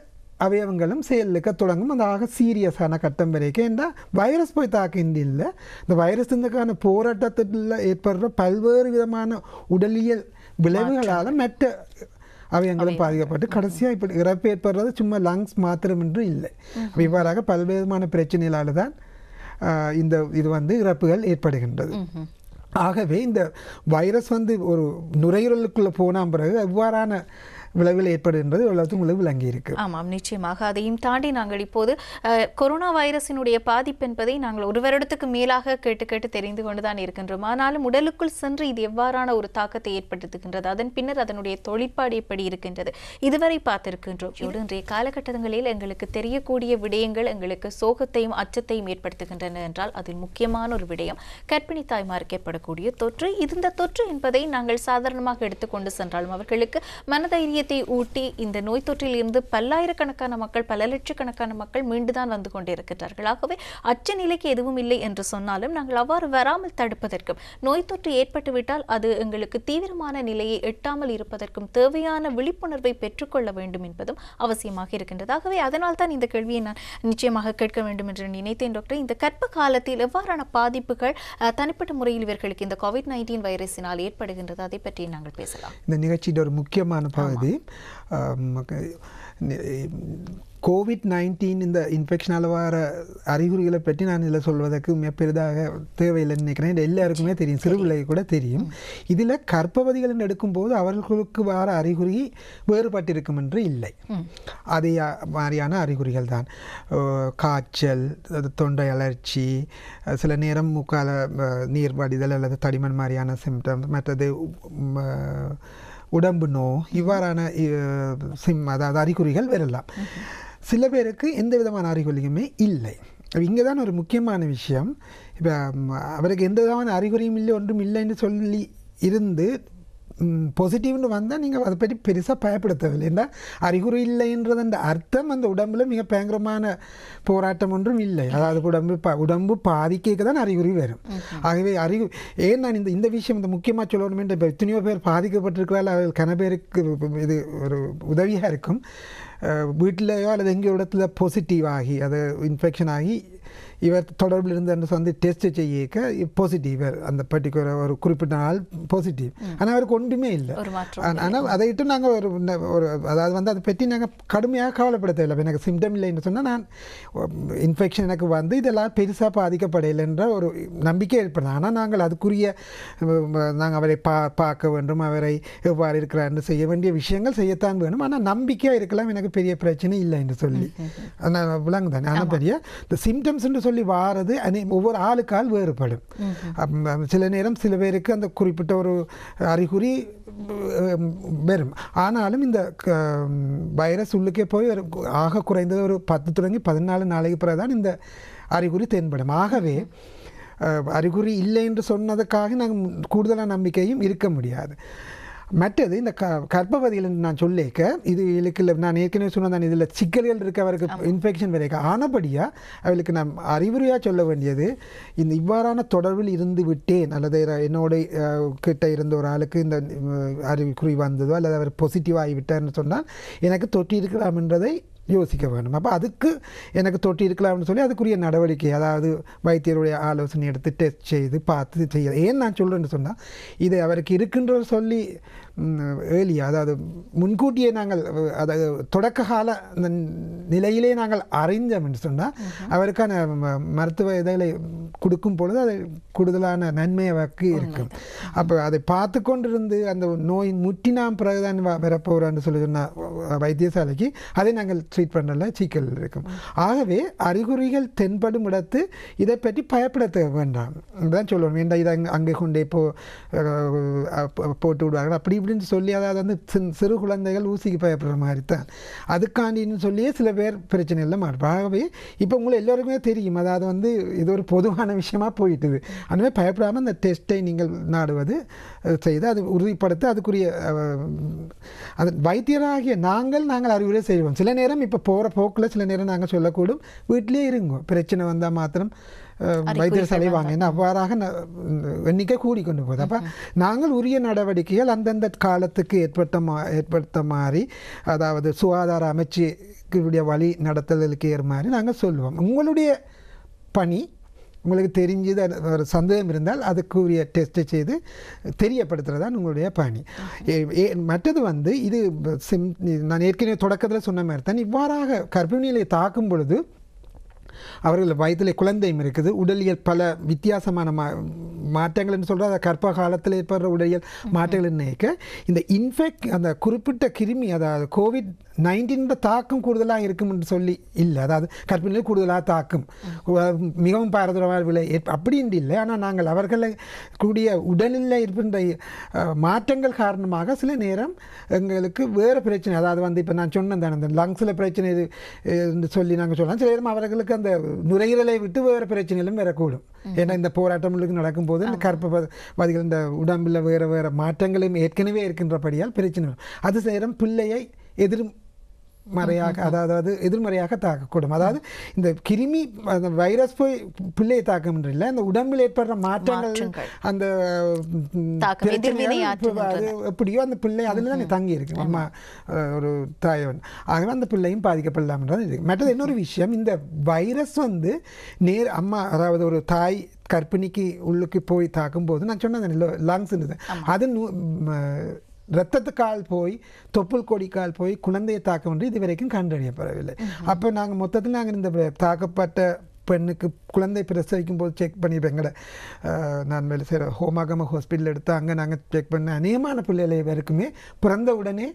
அவயவங்களும் செயலுக்க தொடங்கும். அந்த ஆக சீரியஸான கட்டம் வரைக்கும். ஏன்னா வைரஸ் போய் தாக்கின்றி இல்லை, இந்த வைரஸ் இதுக்கான போராட்டத்தில் ஏற்படுற பல்வேறு விதமான உடலியல் விளைவுகளால் மற்ற அவயங்களும் பாதிக்கப்பட்டு கடைசியாக இப்படி இறப்பு ஏற்படுறது சும்மா லங்ஸ் மாத்திரம் என்று இல்லை. இவ்வாறாக பல்வேறுமான பிரச்சனைகளால் தான் இது வந்து இறப்புகள் ஏற்படுகின்றது. ஆகவே இந்த வைரஸ் வந்து ஒரு நுரையீரலுக்குள்ளே போன பிறகு எவ்வாறான விளைவில் ஏற்படுகின்றது உலகத்துக்கு உங்களுக்கு விளங்கி இருக்கு. ஆமாம், நிச்சயமாக. அதையும் தாண்டி நாங்கள் இப்போது கொரோனா வைரஸினுடைய பாதிப்பு என்பதை நாங்கள் ஒரு வருடத்துக்கு மேலாக கேட்டு தெரிந்து கொண்டுதான் இருக்கின்றோம். ஆனாலும் உடலுக்குள் சென்று இது எவ்வாறான ஒரு தாக்கத்தை ஏற்படுத்துகின்றது, அதன் பின்னர் அதனுடைய தொழிற்பாடு எப்படி இருக்கின்றது, இதுவரை பார்த்திருக்கின்றோம். இன்றைய காலகட்டங்களில் எங்களுக்கு தெரியக்கூடிய விடயங்கள் எங்களுக்கு சோகத்தையும் அச்சத்தையும் ஏற்படுத்துகின்றன என்றால் அதில் முக்கியமான ஒரு விடயம் கர்ப்பிணி தாய்மாருக்கு ஏற்படக்கூடிய தொற்று. இந்த தொற்று என்பதை நாங்கள் சாதாரணமாக எடுத்துக்கொண்டு சென்றாலும் அவர்களுக்கு மனதைரிய ஊட்டி இந்த நோய் தொற்றில் இருந்து பல்லாயிரக்கணக்கான மக்கள், பல லட்சக்கணக்கான மக்கள் மீண்டுதான் வந்து கொண்டிருக்கிறார்கள். ஆகவே அச்ச நிலைக்கு எதுவும் இல்லை என்று சொன்னாலும் நாங்கள் அவ்வாறு வராமல் தடுப்பதற்கும், நோய் தொற்று ஏற்பட்டுவிட்டால் அது எங்களுக்கு தீவிரமான நிலையை எட்டாமல் இருப்பதற்கும் தேவையான விழிப்புணர்வை பெற்றுக்கொள்ள வேண்டும் என்பதும் அவசியமாக இருக்கின்றது. ஆகவே அதனால் தான் இந்த கேள்வியை நான் நிச்சயமாக கேட்க வேண்டும் என்று நினைத்தேன். டாக்டர், இந்த கர்ப்ப காலத்தில் எவ்வாறான பாதிப்புகள் தனிப்பட்ட முறையில் இவர்களுக்கு இந்த COVID-19 வைரஸினால் ஏற்படுகின்றது, அதை பற்றி நாங்கள் பேசலாம். இந்த நிகழ்ச்சியில் ஒரு முக்கியமான பகுதி COVID-19 இந்த இன்ஃபெக்ஷனால் வர அறிகுறிகளை பற்றி நான் இதில் சொல்வதற்கு மிக பெரிதாக தேவையில்லைன்னு நினைக்கிறேன். இது எல்லாருக்குமே தெரியும், சிறுபிள்ளைக்கு கூட தெரியும். இதில் கர்ப்பவதிகள் எடுக்கும்போது அவர்களுக்கு வர அறிகுறி வேறுபட்டிருக்கும் என்று இல்லை. அதே மாதிரியான அறிகுறிகள் தான். காய்ச்சல், தொண்டை அலர்ச்சி, சில நேரம் மூக்கால நீர் வடிதல் அல்லது தடிமன் மாதிரியான சிம்டம்ஸ், மற்றது உடம்பு நோ, இவ்வாறான அதாவது அறிகுறிகள் வரலாம். சில பேருக்கு எந்த விதமான அறிகுறியுமே இல்லை. இங்கே தான் ஒரு முக்கியமான விஷயம். இப்போ அவருக்கு எந்த விதமான அறிகுறியும் இல்லை, ஒன்றும் இல்லைன்னு சொல்லி இருந்து பாசிட்டிவ்னு வந்தால் நீங்கள் அதை பற்றி பெருசாக பயப்பட தேவையில்லை. ஏன்னா அறிகுறி இல்லைன்றது அந்த அர்த்தம் அந்த உடம்புல மிக பயங்கரமான போராட்டம் ஒன்றும் இல்லை. அதாவது உடம்பு பாதிக்க தான் அறிகுறி வரும். ஆகவே ஏன் நான் இந்த விஷயம் இந்த முக்கியமாக சொல்லணுமே, இப்போ எத்தனையோ பேர் பாதிக்கப்பட்டிருக்கிறாள், அவர்கள் கன பேருக்கு இது ஒரு உதவியாக இருக்கும். வீட்டிலையோ அல்லது எங்கேயோ இடத்துல பாசிட்டிவ் ஆகி அது இன்ஃபெக்ஷன் ஆகி இவர் தொடர்பில் இருந்து வந்து டெஸ்ட் செய்யக்க பாசிட்டிவ், அந்த பர்டிகுலர் ஒரு குறிப்பிட்ட நாள் பாசிட்டிவ், ஆனால் அவருக்கு ஒன்றுமே இல்லை. ஆனால் அதை விட்டு நாங்கள் ஒரு அதாவது வந்து அதை பற்றி நாங்கள் கடுமையாக கவலைப்பட தேவையில்லை. எனக்கு சிம்டம் இல்லைன்னு சொன்னால் நான் இன்ஃபெக்ஷன் எனக்கு வந்து இதெல்லாம் பெருசாக பாதிக்கப்படையில்லைன்ற ஒரு நம்பிக்கை ஏற்படுது. ஆனால் நாங்கள் அதுக்குரிய நாங்கள் அவரை பார்க்க வேண்டும், அவரை எவ்வாறு இருக்கிறார்னு செய்ய வேண்டிய விஷயங்கள் செய்யத்தான் வேணும். ஆனால் நம்பிக்கையாக இருக்கலாம், எனக்கு பெரிய பிரச்சனை இல்லை என்று சொல்லி ஆனால் விளங்குதானே. ஆனால் பெரிய இந்த சிம்டம்ஸ் என்று சொல்லி வாரது ஒவ்வொரு ஆளுக்கால் வேறுபடும். சில நேரம் சில பேருக்கு அந்த குறிப்பிட்ட ஒரு அறிகுறி வரும். ஆனாலும் இந்த வைரஸ் உள்ளுக்கே போய் ஆக குறைந்தது ஒரு 10 தொடங்கி 14 நாளைக்கு பிறகுதான் இந்த அறிகுறி தென்படும். ஆகவே அறிகுறி இல்லை என்று சொன்னதுக்காக நாங்கள் கூடுதலான நம்பிக்கையும் இருக்க முடியாது. மற்றது இந்த கர்ப்பவதிகள் நான் சொல்லிக்க இது இதுக்கு நான் ஏற்கனவே சொன்னதான் இதில் சிக்கல்கள் இருக்க அவருக்கு இன்ஃபெக்ஷன் வரைக்க ஆனபடியாக அவளுக்கு நான் அறிவுரையாக சொல்ல வேண்டியது, இந்த இவ்வாறான தொடர்பில் இருந்து விட்டேன் அல்லது என்னோட கிட்ட இருந்த ஒரு ஆளுக்கு இந்த அறிகுறி வந்ததோ அல்லது அவர் பாசிட்டிவ் ஆகிவிட்டார்னு சொன்னால் எனக்கு தொற்றி இருக்கலாம் என்றதை யோசிக்க வேணும். அப்போ அதுக்கு எனக்கு தொட்டி இருக்கலாம்னு சொல்லி அதுக்குரிய நடவடிக்கை, அதாவது வைத்தியருடைய ஆலோசனை எடுத்து டெஸ்ட் செய்து பார்த்து செய்ய. ஏன் நான் சொல்கிறேன்னு சொன்னால் இது அவருக்கு இருக்குன்ற சொல்லி ஏலியா, அதாவது முன்கூட்டியே நாங்கள் அதாவது தொடக்க கால அந்த நிலையிலே நாங்கள் அறிஞ்சோம் என்று சொன்னால் அவருக்கான மருத்துவ இதை கொடுக்கும் பொழுது அது கூடுதலான நன்மையாக்கு இருக்கும். அப்போ அதை பார்த்து கொண்டிருந்து அந்த நோய் முற்றினாம் பிறகுதான் வரப்போகிறான்னு சொல்லி சொன்னால் வைத்தியசாலைக்கு அதை நாங்கள் ட்ரீட் பண்ணல சிக்கல் இருக்கும். ஆகவே அறிகுறிகள் தென்படும் இடத்து இதை பற்றி பயப்பட வேண்டாம் தான் சொல்லணும். வேண்டாம் இதை அங்கே கொண்டே போட்டு விடுவார்கள் அப்படி இப்படின்னு சொல்லி, அதாவது வந்து சிறு குழந்தைகள் ஊசிக்கு பயப்படுற மாதிரி தான் அதுக்காண்டின்னு சொல்லியே சில பேர் பிரச்சனை எல்லாம் மாறும். ஆகவே இப்போ உங்களை எல்லோருக்குமே தெரியும், அதாவது வந்து இது ஒரு பொதுவான விஷயமா போயிட்டுது. அதுவே பயப்படாமல் அந்த டெஸ்ட்டை நீங்கள் நாடுவது செய்து அது உறுதிப்படுத்த அதுக்குரிய அது வைத்தியராகிய நாங்கள் அறிவுரை செய்வோம். சில நேரம் இப்போ போகிற போக்கில் சில நேரம் நாங்கள் சொல்லக்கூடும் வீட்டிலே இருங்கோ, பிரச்சனை வந்தால் மாத்திரம் வைத்தியசாலை வாங்க, ஏன்னா அவ்வாறாக எண்ணிக்கை கூடிக்கொண்டு போகுது. அப்போ நாங்கள் உரிய நடவடிக்கைகள் அந்தந்த காலத்துக்கு ஏற்படுத்த மாதிரி, அதாவது சுகாதார அமைச்சுடைய வழி நடத்தலுக்கு ஏற மாதிரி நாங்கள் சொல்லுவோம். உங்களுடைய பணி உங்களுக்கு தெரிஞ்சது ஒரு சந்தேகம் இருந்தால் அதுக்குரிய டெஸ்ட்டை செய்து தெரியப்படுத்துகிறதான் உங்களுடைய பணி. மற்றது வந்து இது நான் ஏற்கனவே தொடக்கத்தில் சொன்ன மாதிரி தான், இவ்வாறாக கர்ப்பிணிகளை தாக்கும் பொழுது அவர்கள் வயதில் குழந்தையும் இருக்குது, உடலியல் பல வித்தியாசமான மாற்றங்கள்னு சொல்கிற கர்ப்ப காலத்தில் ஏற்படுற உடலியல் மாற்றங்கள் நினைக்க இந்த அந்த குறிப்பிட்ட கிருமி, அதாவது COVID-19 தாக்கம் கூடுதலாக இருக்கும் என்று சொல்லி இல்லை, அதாவது கர்ப்பிணியில் கூடுதலாக தாக்கும் மிகவும் பாரதூரமான விலை அப்படின்ட்டு இல்லை. ஆனால் நாங்கள் அவர்களை கூடிய உடலில் இருக்கின்ற மாற்றங்கள் காரணமாக சில நேரம் எங்களுக்கு வேறு பிரச்சனை, அதாவது வந்து இப்போ நான் சொன்னேன் தானே இந்த லங்ஸில் பிரச்சனை இது என்று சொல்லி நாங்கள் சொல்லலாம். சில நேரம் அவர்களுக்கு அந்த நுரையீரலை விட்டு வேறு பிரச்சனைகளும் வரக்கூடும். ஏன்னா இந்த போராட்டங்களுக்கு நடக்கும்போது இந்த கர்ப்பவதிகள் இந்த உடம்பில் வேறு வேறு மாற்றங்களும் ஏற்கனவே இருக்கின்றபடியால் பிரச்சனை வரும். அது நேரம் பிள்ளையை அதாவது எதிர்மறையாக தாக்கக்கூடும். அதாவது இந்த கிருமி அந்த வைரஸ் போய் பிள்ளையை தாக்கம் இல்லை, அந்த உடம்பில் ஏற்படுற மாற்றங்கள் அந்த எப்படியோ அந்த பிள்ளை அதில் தான் தங்கி இருக்கு அம்மா ஒரு தாயவன். ஆகவே அந்த பிள்ளையும் பாதிக்கப்படலாம்ன்றது இருக்கு. மற்றது இன்னொரு விஷயம், இந்த வைரஸ் வந்து அம்மா அதாவது ஒரு தாய் கர்ப்பிணிக்கு உள்ளுக்கு போய் தாக்கும்போது நான் சொன்னேன் லங்ஸ் அது இரத்தத்துக்கால் போய் தொப்புள் கொடிக்கால் போய் குழந்தையை தாக்கம் என்று இது வரைக்கும் கண்டறியப்படவில்லை. அப்போ நாங்கள் மொத்தத்தில் நாங்கள் இந்த தாக்கப்பட்ட பெண்ணுக்கு குழந்தை பிரசவிக்கும் போது செக் பண்ணியிருப்பேன். நான் வேலை செய்கிற ஹோமாகம ஹாஸ்பிட்டல் எடுத்து அங்கே நாங்கள் செக் பண்ண அநேகமான பிள்ளைகளை வரைக்குமே பிறந்த உடனே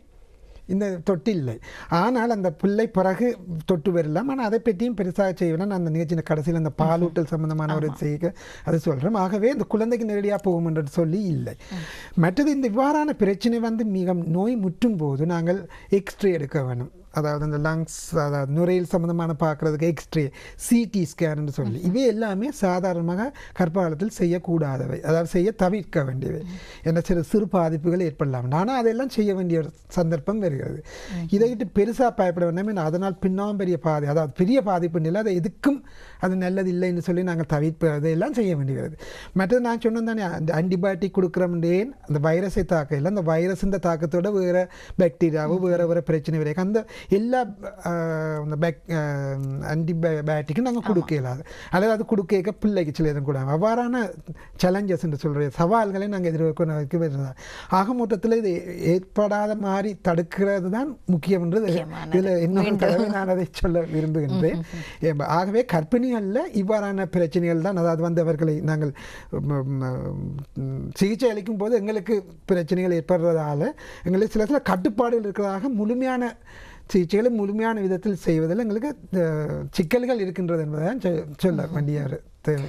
இந்த தொட்டு இல்லை. ஆனால் அந்த பிள்ளை பிறகு தொட்டு வரலாம். ஆனால் அதை பற்றியும் பெருசாக செய்வேன். நான் அந்த நிகழ்ச்சியின் கடைசியில் அந்த பாலூட்டல் சம்பந்தமான ஒரு செய்ய அதை சொல்கிறேன். ஆகவே இந்த குழந்தைக்கு நேரடியாக போகும் என்று சொல்லி இல்லை. மற்றது இந்த இவ்வாறான பிரச்சனை வந்து மிக நோய் முற்றும் போது நாங்கள் எக்ஸ்ரே எடுக்க வேணும். அதாவது அந்த லங்ஸ், அதாவது நுரையீரல் சம்மந்தமான பார்க்குறதுக்கு எக்ஸ்ரே, சிடி ஸ்கேன்னு சொல்லி இவை எல்லாமே சாதாரணமாக கர்ப்பகாலத்தில் செய்யக்கூடாதவை, அதாவது செய்ய தவிர்க்க வேண்டியவை. என்ன சிறு பாதிப்புகள் ஏற்படலாம். ஆனால் அதெல்லாம் செய்ய வேண்டிய ஒரு சந்தர்ப்பம் வருகிறது. இதை விட்டு பெருசாக பயப்பட வேண்டாம். அதனால் பின்னாம் பெரிய அதாவது பெரிய பாதிப்பு இல்லை, அதை எதுக்கும் அது நல்லது இல்லைன்னு சொல்லி நாங்கள் தவிர்ப்பது எல்லாம் செய்ய வேண்டியது. மற்றது நான் சொன்னேன் தானே, அந்த ஆன்டிபயோட்டிக் கொடுக்குறோம்டேன் அந்த வைரஸை தாக்க இல்லை, அந்த வைரஸ் இந்த தாக்கத்தோட வேறு பாக்டீரியாவோ வேறு பிரச்சனை வரைக்கும் அந்த எல்லா அந்த ஆன்டிபயோட்டிக்கும் நாங்கள் கொடுக்க இயலாது. அதாவது அது கொடுக்க பிள்ளைக்கு சில எதுவும் கூட அவ்வாறான சேலஞ்சஸ் என்று சொல்கிற சவால்களை நாங்கள் எதிர்க்க வருகிறோம். ஆக மொத்தத்தில் இது ஏற்படாத மாதிரி தடுக்கிறது தான் முக்கியம்ன்றது இதில் இன்னொரு தடவை நான் அதை சொல்ல விரும்புகின்றேன். ஆகவே கர்ப்பிணிகளில் இவ்வாறான பிரச்சனைகள் தான், அதாவது வந்து அவர்களை நாங்கள் சிகிச்சை அளிக்கும் போது எங்களுக்கு பிரச்சனைகள் ஏற்படுறதால எங்களுக்கு சில கட்டுப்பாடுகள் இருக்கிறதாக முழுமையான சிகிச்சைகளை முழுமையான விதத்தில் செய்வதில் எங்களுக்கு சிக்கல்கள் இருக்கின்றது என்பதுதான் சொல்ல வேண்டிய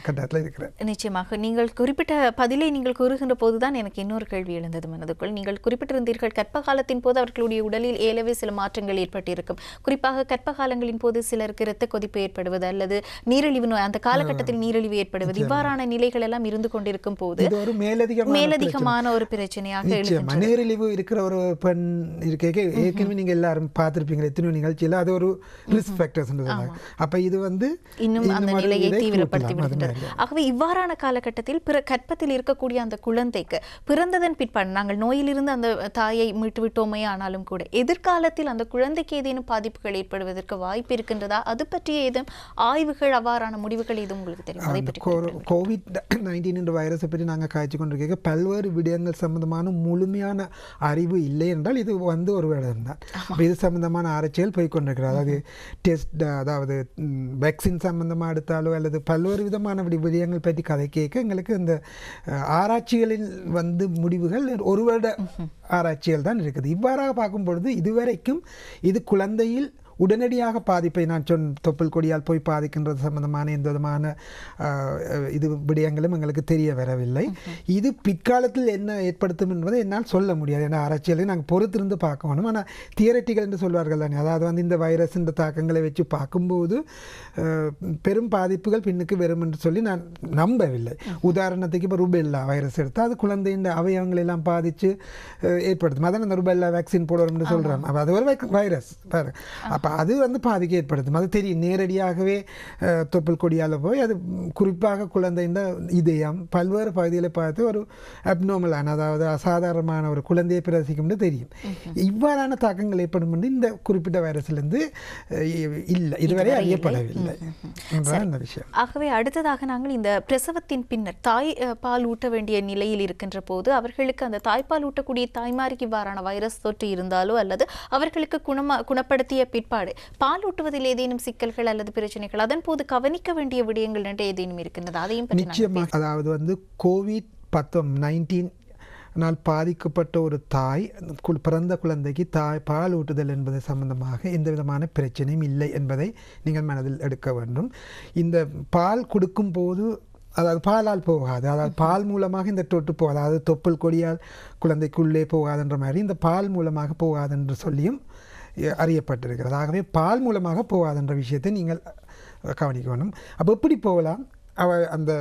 கட்டத்தில் இருக்கிறேன். நிச்சயமாக நீங்கள் குறிப்பிட்ட பதிலை நீங்கள் கூறுகின்ற போதுதான் எனக்கு இன்னொரு கேள்வி எழுந்தது மனதுக்குள். நீங்கள் குறிப்பிட்டிருந்தீர்கள் கர்ப்ப காலத்தின் போது அவர்களுடைய உடலில் ஏலவே சில மாற்றங்கள் ஏற்பட்டிருக்கும். குறிப்பாக கர்ப்ப காலங்களின் போது சிலருக்கு இரத்த கொதிப்பு ஏற்படுவது அல்லது நீரிழிவு நோய், அந்த காலகட்டத்தில் நீரிழிவு ஏற்படுவது, இவ்வாறான நிலைகள் எல்லாம் இருந்து கொண்டிருக்கும் போது ஒரு மேலதிகமான ஒரு பிரச்சனையாக நீரிழிவு இருக்கிற ஒரு பெண் இருக்க ஏற்கனவே நீங்க எல்லாரும் பார்த்திருப்பீங்க எத்தனையோ நிகழ்ச்சியில், அது ஒரு ரிஸ்க் ஃபேக்டர்ஸ். அப்ப இது வந்து இன்னும் அந்த நிலையை தீவிரப்படுத்தி. ஆகவே இவ்வாறான காலகட்டத்தில் கர்ப்பத்தில் இருக்கக்கூடிய அந்த குழந்தைக்கு பிறந்ததன் பிற்பாடு நாங்கள் நோயிலிருந்து அந்த தாயை மீட்டு விட்டோமே ஆனாலும் கூட எதிர்காலத்தில் அந்த குழந்தைக்கு ஏதேனும் பாதிப்புகள் ஏற்படுவதற்கு வாய்ப்பு இருக்கின்றதா? அது பற்றிய ஏதும் ஆய்வுகள், அவ்வாறான முடிவுகள் எதுவும் உங்களுக்கு தெரியும்? COVID-19 வைரஸை பற்றி நாங்கள் காய்ச்சி கொண்டிருக்க பல்வேறு விடயங்கள் சம்பந்தமான முழுமையான அறிவு இல்லை என்றால் இது வந்து ஒரு விடம் தான். இது சம்பந்தமான ஆராய்ச்சிகள் போய்கொண்டிருக்கிறது. அதாவது டெஸ்ட், அதாவது வேக்சின் சம்பந்தமாக எடுத்தாலோ அல்லது பல்வேறு விதமான விடயங்கள் பற்றி கதை கேட்க எங்களுக்கு இந்த ஆராய்ச்சிகளில் வந்து முடிவுகள் ஒரு வருட ஆராய்ச்சிகள் தான் இருக்குது. இவ்வாறாக பார்க்கும் பொழுது இதுவரைக்கும் இது குழந்தையில் உடனடியாக பாதிப்பை, நான் தொப்புள் கொடியால் போய் பாதிக்கின்றது சம்பந்தமான எந்த விதமான இது விடயங்களும் எங்களுக்கு தெரிய வரவில்லை. இது பிற்காலத்தில் என்ன ஏற்படுத்தும் என்பதை என்னால் சொல்ல முடியாது. ஏன்னா ஆராய்ச்சிகளை நாங்கள் பொறுத்திருந்து பார்க்கணும். ஆனால் தியரட்டிக்கல் என்று சொல்வார்கள் தானே, அதாவது வந்து இந்த வைரஸ் இந்த தாக்கங்களை வச்சு பார்க்கும்போது பெரும் பாதிப்புகள் பின்னுக்கு வரும் என்று சொல்லி நான் நம்பவில்லை. உதாரணத்துக்கு இப்போ ருபெல்லா வைரஸ் எடுத்தால் அது குழந்தையின் அவயவங்களை எல்லாம் பாதித்து ஏற்படுத்தும். அதான் அந்த ருபெல்லா வேக்சின் போடுவோம் என்று சொல்கிறோம். அப்போ அது ஒரு வைரஸ் பாரு. அப்போ அது வந்து பாதிக்க ஏற்படுத்தும். அது தெரியும். நேரடியாகவே தொப்புள் கொடியால் போய் அது குறிப்பாக குழந்தையின் இதயம் பல்வேறு பகுதிகளை பார்த்து ஒரு அப்நார்மலான, அதாவது அசாதாரணமான ஒரு குழந்தையை பிரசிக்கும் தெரியும். இவ்வாறான தாக்கங்கள் ஏற்படும் என்று இந்த குறிப்பிட்ட வைரஸிலிருந்து இல்லை, இதுவரை அறியப்படவில்லை என்ற விஷயம். ஆகவே அடுத்ததாக நாங்கள் இந்த பிரசவத்தின் பின்னர் தாய் பால் ஊட்ட வேண்டிய நிலையில் இருக்கின்ற போது அவர்களுக்கு அந்த தாய்ப்பால் ஊட்டக்கூடிய தாய்மாருக்கு இவ்வாறான வைரஸ் தொற்று இருந்தாலோ அல்லது அவர்களுக்கு குணப்படுத்திய பிற்பாடு பால் ஊட்டுவதில் ஏதேனும் சிக்கல்கள் அல்லது பிரச்சனைகள் அதன் போது கவனிக்க வேண்டிய விடயங்கள் என்று ஏதேனும் இருக்கின்றது? அதையும் நிச்சயமாக. அதாவது வந்து COVID-19 பாதிக்கப்பட்ட ஒரு தாய் பிறந்த குழந்தைக்கு பால் ஊட்டுதல் என்பது சம்பந்தமாக எந்த விதமான பிரச்சனையும் இல்லை என்பதை நீங்கள் மனதில் எடுக்க வேண்டும். இந்த பால் கொடுக்கும் போது, அதாவது பாலால் போகாது, அதாவது பால் மூலமாக இந்த தொட்டு போகாது, அதாவது தொப்புள் கொடியால் குழந்தைக்குள்ளே போகாதுன்ற மாதிரி இந்த பால் மூலமாக போகாது என்று சொல்லியும் அறியப்பட்டிருக்கிறது. ஆகவே பால் மூலமாக போகாதுன்ற விஷயத்தை நீங்கள் கவனிக்க வேண்டும். அப்போ எப்படி போகலாம்? அந்த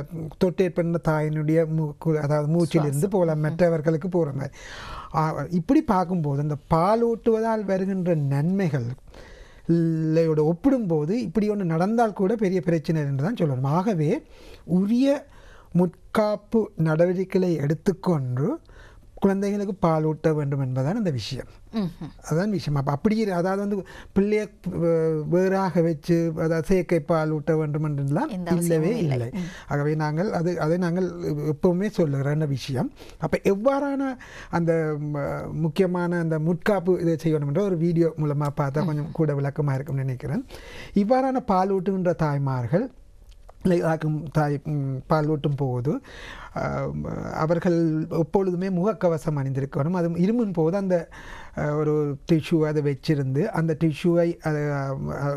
தொட்டேற்பட்ட தாயினுடைய அதாவது மூச்சிலிருந்து போகலாம், மற்றவர்களுக்கு போகிற மாதிரி. இப்படி பார்க்கும்போது அந்த பால் ஊட்டுவதால் வருகின்ற நன்மைகள் ஒப்பிடும்போது இப்படி ஒன்று நடந்தால் கூட பெரிய பிரச்சனை என்று தான் சொல்லணும். ஆகவே உரிய முற்காப்பு நடவடிக்கைகளை எடுத்துக்கொண்டு குழந்தைகளுக்கு பால் ஊட்ட வேண்டும் என்பதான் அந்த விஷயம். அதுதான் விஷயம். அப்போ அப்படி அதாவது வந்து பிள்ளைய வேறாக வச்சு அதாவது செயற்கை பால் ஊட்ட வேண்டும் என்றெல்லாம் இல்லவே இல்லை. ஆகவே நாங்கள் அதை நாங்கள் எப்பவுமே சொல்லுகிற விஷயம். அப்போ எவ்வாறான அந்த முக்கியமான அந்த முற்காப்பு இதை செய்யணும் என்ற ஒரு வீடியோ மூலமாக பார்த்தா கொஞ்சம் கூட விளக்கமாக இருக்கும்னு நினைக்கிறேன். இவ்வாறான பால் ஊட்டுகின்ற தாய்மார்கள் பால் ஊட்டும் போது அவர்கள் எப்பொழுதுமே முகக்கவசம் அணிந்திருக்கணும். அது இருமும் போது அந்த ஒரு டிஷ்யூ அதை வச்சிருந்து அந்த டிஷ்யூவை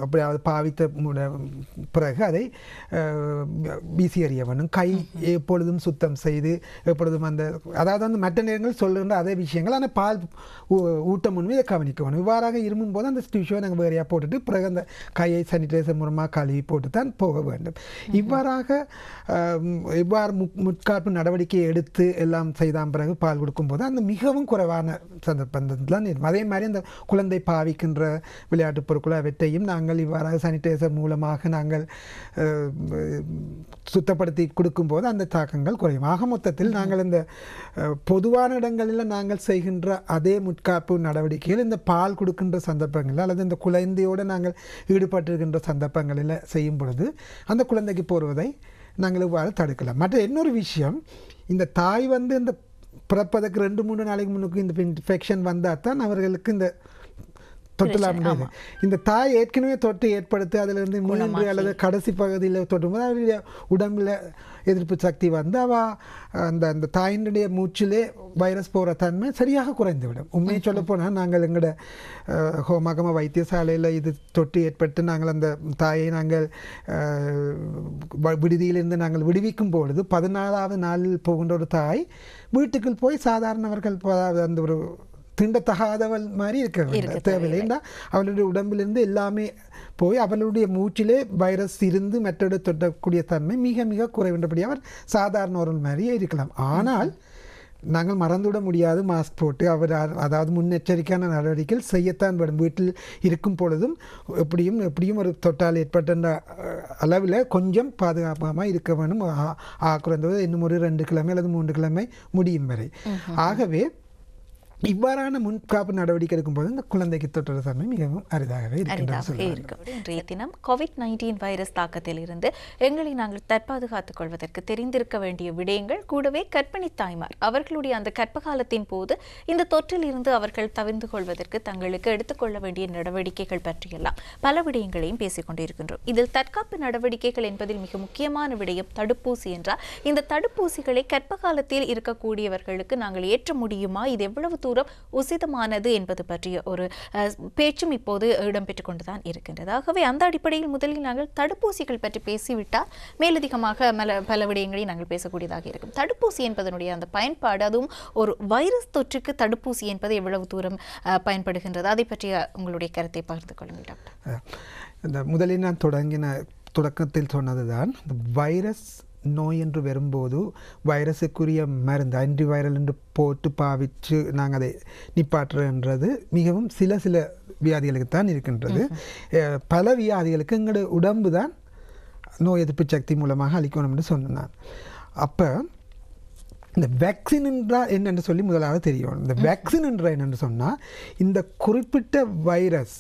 அப்படி பாவித்த பிறகு அதை வீசி எறிய வேணும். கை எப்பொழுதும் சுத்தம் செய்து எப்பொழுதும் அதாவது அந்த மற்ற நேரங்கள் சொல்லுகின்ற அதே விஷயங்கள், ஆனால் பால் ஊட்டம் முன்பு இதை கவனிக்க வேணும். இவ்வாறாக இருமும் போது அந்த டிஷ்யூவை நாங்கள் வேறையாக போட்டுட்டு பிறகு அந்த கையை சானிடைசர் மூலமாக கழுவி போட்டு தான் போக வேண்டும். இவ்வாறு முற்காப்பு நடவடிக்கையை எடுத்து எல்லாம் செய்தான் பிறகு பால் கொடுக்கும்போது அந்த மிகவும் குறைவான சந்தர்ப்பத்தில் அதே மாதிரி அந்த குழந்தை பாவிக்கின்ற விளையாட்டுப் பொருட்கள் அவற்றையும் நாங்கள் இவ்வாறாக சானிடைசர் மூலமாக நாங்கள் சுத்தப்படுத்தி கொடுக்கும்போது அந்த தாக்கங்கள் குறையும். ஆக மொத்தத்தில் நாங்கள் இந்த பொதுவான இடங்களில் நாங்கள் செய்கின்ற அதே முற்காப்பு நடவடிக்கைகள் இந்த பால் கொடுக்கின்ற சந்தர்ப்பங்களில் அல்லது இந்த குழந்தையோடு நாங்கள் ஈடுபட்டிருக்கின்ற சந்தர்ப்பங்களில் செய்யும் பொழுது அந்த குழந்தைக்கு போடுவதை நாங்கள் இவ்வாறு தடுக்கலாம். மற்ற இன்னொரு விஷயம், இந்த தாய் இந்த பிறப்பதற்கு 2-3 நாளைக்கு முன்னுக்கு இந்த இன்ஃபெக்ஷன் வந்தால் தான் அவர்களுக்கு இந்த தொற்றலாம். இந்த தாய் ஏற்கனவே தொற்று ஏற்படுத்தி அதிலிருந்து 3 அல்லது கடைசி பகுதியில் தொற்றும்போது அவருடைய உடம்புல எதிர்ப்பு சக்தி அந்த தாயினுடைய மூச்சிலே வைரஸ் போகிற தன்மை சரியாக குறைந்துவிடும். உண்மையை சொல்ல போனால் நாங்கள் எங்களோட ஹோமகம வைத்தியசாலையில் இது தொற்று ஏற்பட்டு நாங்கள் அந்த தாயை நாங்கள் விடுதியிலிருந்து நாங்கள் விடுவிக்கும் பொழுது 14வது நாளில் போகின்ற ஒரு தாய் வீட்டுக்குள் போய் சாதாரணவர்கள் அந்த ஒரு திண்டத்தகாதவள் மாதிரி இருக்க தேவையில்லை. ஏன்னா அவளுடைய உடம்பிலிருந்து எல்லாமே போய் அவளுடைய மூச்சிலே வைரஸ் இருந்து மற்றோட தொட்டக்கூடிய தன்மை மிக மிக குறைவின்றபடி அவர் சாதாரண ஒரு மாதிரியே இருக்கலாம். ஆனால் நாங்கள் மறந்துவிட முடியாது, மாஸ்க் போட்டு அதாவது முன்னெச்சரிக்கையான நடவடிக்கைகள் செய்யத்தான் வேண்டும். வீட்டில் இருக்கும் பொழுதும் எப்படியும் ஒரு தொற்றால் ஏற்பட்ட அளவில் கொஞ்சம் பாதுகாப்பாக இருக்க வேண்டும். குறைந்தது இன்னும் ஒரு 2 கிழமை அல்லது 3 கிழமை முடியும் வரை. ஆகவே இவ்வாறான முன்காப்பு நடவடிக்கை எடுக்கும்போது இந்த குழந்தைக்கு தொற்று தன்மை மிகவும் அரிதாகவே இருக்கும். இன்றைய தினம் COVID-19 வைரஸ் தாக்கத்தில் இருந்து எங்களை நாங்கள் தற்பாதுகாத்துக் கொள்வதற்கு தெரிந்திருக்க வேண்டிய விடயங்கள், கூடவே கர்ப்பிணி தாய்மார் அவர்களுடைய அந்த கர்ப்பகாலத்தின் போது இந்த தொற்றில் இருந்து அவர்கள் தவிர்த்து கொள்வதற்கு தங்களுக்கு எடுத்துக்கொள்ள வேண்டிய நடவடிக்கைகள் பற்றியெல்லாம் பல விடயங்களையும் பேசிக் கொண்டிருக்கின்றோம். இதில் தற்காப்பு நடவடிக்கைகள் என்பதில் மிக முக்கியமான விடயம் தடுப்பூசி என்றால், இந்த தடுப்பூசிகளை கர்ப்பகாலத்தில் இருக்கக்கூடியவர்களுக்கு நாங்கள் ஏற்ற முடியுமா, இது எவ்வளவு தூரம் உசிதமானது என்பது பற்றிய ஒரு பேச்சும் இப்போது இடம்பெற்றுக் கொண்டுதான் இருக்கின்றது. ஆகவே அந்த அடிப்படையில் முதலில் நாங்கள் தடுப்பூசிகள் பற்றி பேசிவிட்டால் மேலதிகமாக பல விடயங்களை நாங்கள் பேசக்கூடியதாக இருக்கும். தடுப்பூசி என்பதனுடைய அந்த பயன்பாடு, அதுவும் ஒரு வைரஸ் தொற்றுக்கு தடுப்பூசி என்பது எவ்வளவு தூரம் பயன்படுகின்றது, அதை பற்றிய உங்களுடைய கருத்தை பகிர்ந்து கொள்ளுங்கள் டாக்டர். இந்த முதலில் நான் தொடக்கத்தில் சொன்னதுதான், வைரஸ் நோய் என்று வரும்போது வைரஸுக்குரிய மருந்து ஆன்டிவைரல் என்று போட்டு பாவித்து நாங்கள் அதை நிப்பாற்றுன்றது மிகவும் சில வியாதிகளுக்கு தான் இருக்கின்றது. பல வியாதிகளுக்கு எங்களுடைய உடம்பு தான் நோய் எதிர்ப்பு சக்தி மூலமாக அளிக்கணும் என்று சொன்னான். அப்போ இந்த வேக்சின் என்றால் என்னென்று சொல்லி முதலாவது தெரியும். இந்த வேக்சின் என்ற என்னென்று சொன்னால், இந்த குறிப்பிட்ட வைரஸ்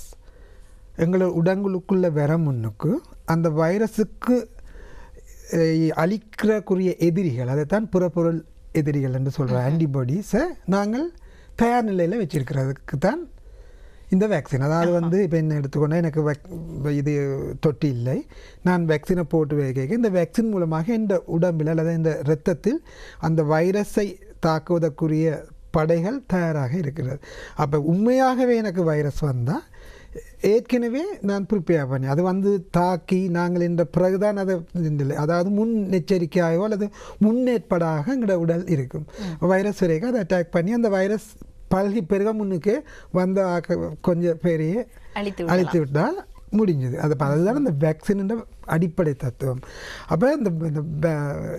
எங்களோட உடம்புக்குள்ளே வர முன்னுக்கு அந்த வைரஸுக்கு அளிக்கிறக்குரிய எதிரிகள், அதைத்தான் புறப்பொருள் எதிரிகள் என்று சொல்கிற ஆன்டிபாடிஸை நாங்கள் தயார் நிலையில் வச்சிருக்கிறதுக்கு தான் இந்த வேக்சின். அதாவது இப்போ என்ன எடுத்துக்கொண்டா, எனக்கு இது தொட்டி இல்லை, நான் வேக்சினை போட்டு வைக்க இந்த வேக்சின் மூலமாக இந்த உடம்பில் அல்லது இந்த இரத்தத்தில் அந்த வைரஸை தாக்குவதற்குரிய படைகள் தயாராக இருக்கிறது. அப்போ உண்மையாகவே எனக்கு வைரஸ் வந்தால் ஏற்கனவே நான் ப்ரிப்பேர் பண்ணி அது தாக்கி நாங்கள் இந்த பிறகுதான் அதை அதாவது முன்னெச்சரிக்கையாகவோ அல்லது முன்னேற்பாடாக எங்களோட உடல் இருக்கும். வைரஸ் வரைக்கும் அதை அட்டாக் பண்ணி அந்த வைரஸ் பழகி பெருக முன்னுக்கே கொஞ்சம் பேரையே அழித்து விட்டால் முடிஞ்சது. அதுதான் இந்த வேக்சின் அடிப்படை தத்துவம். அப்போ இந்த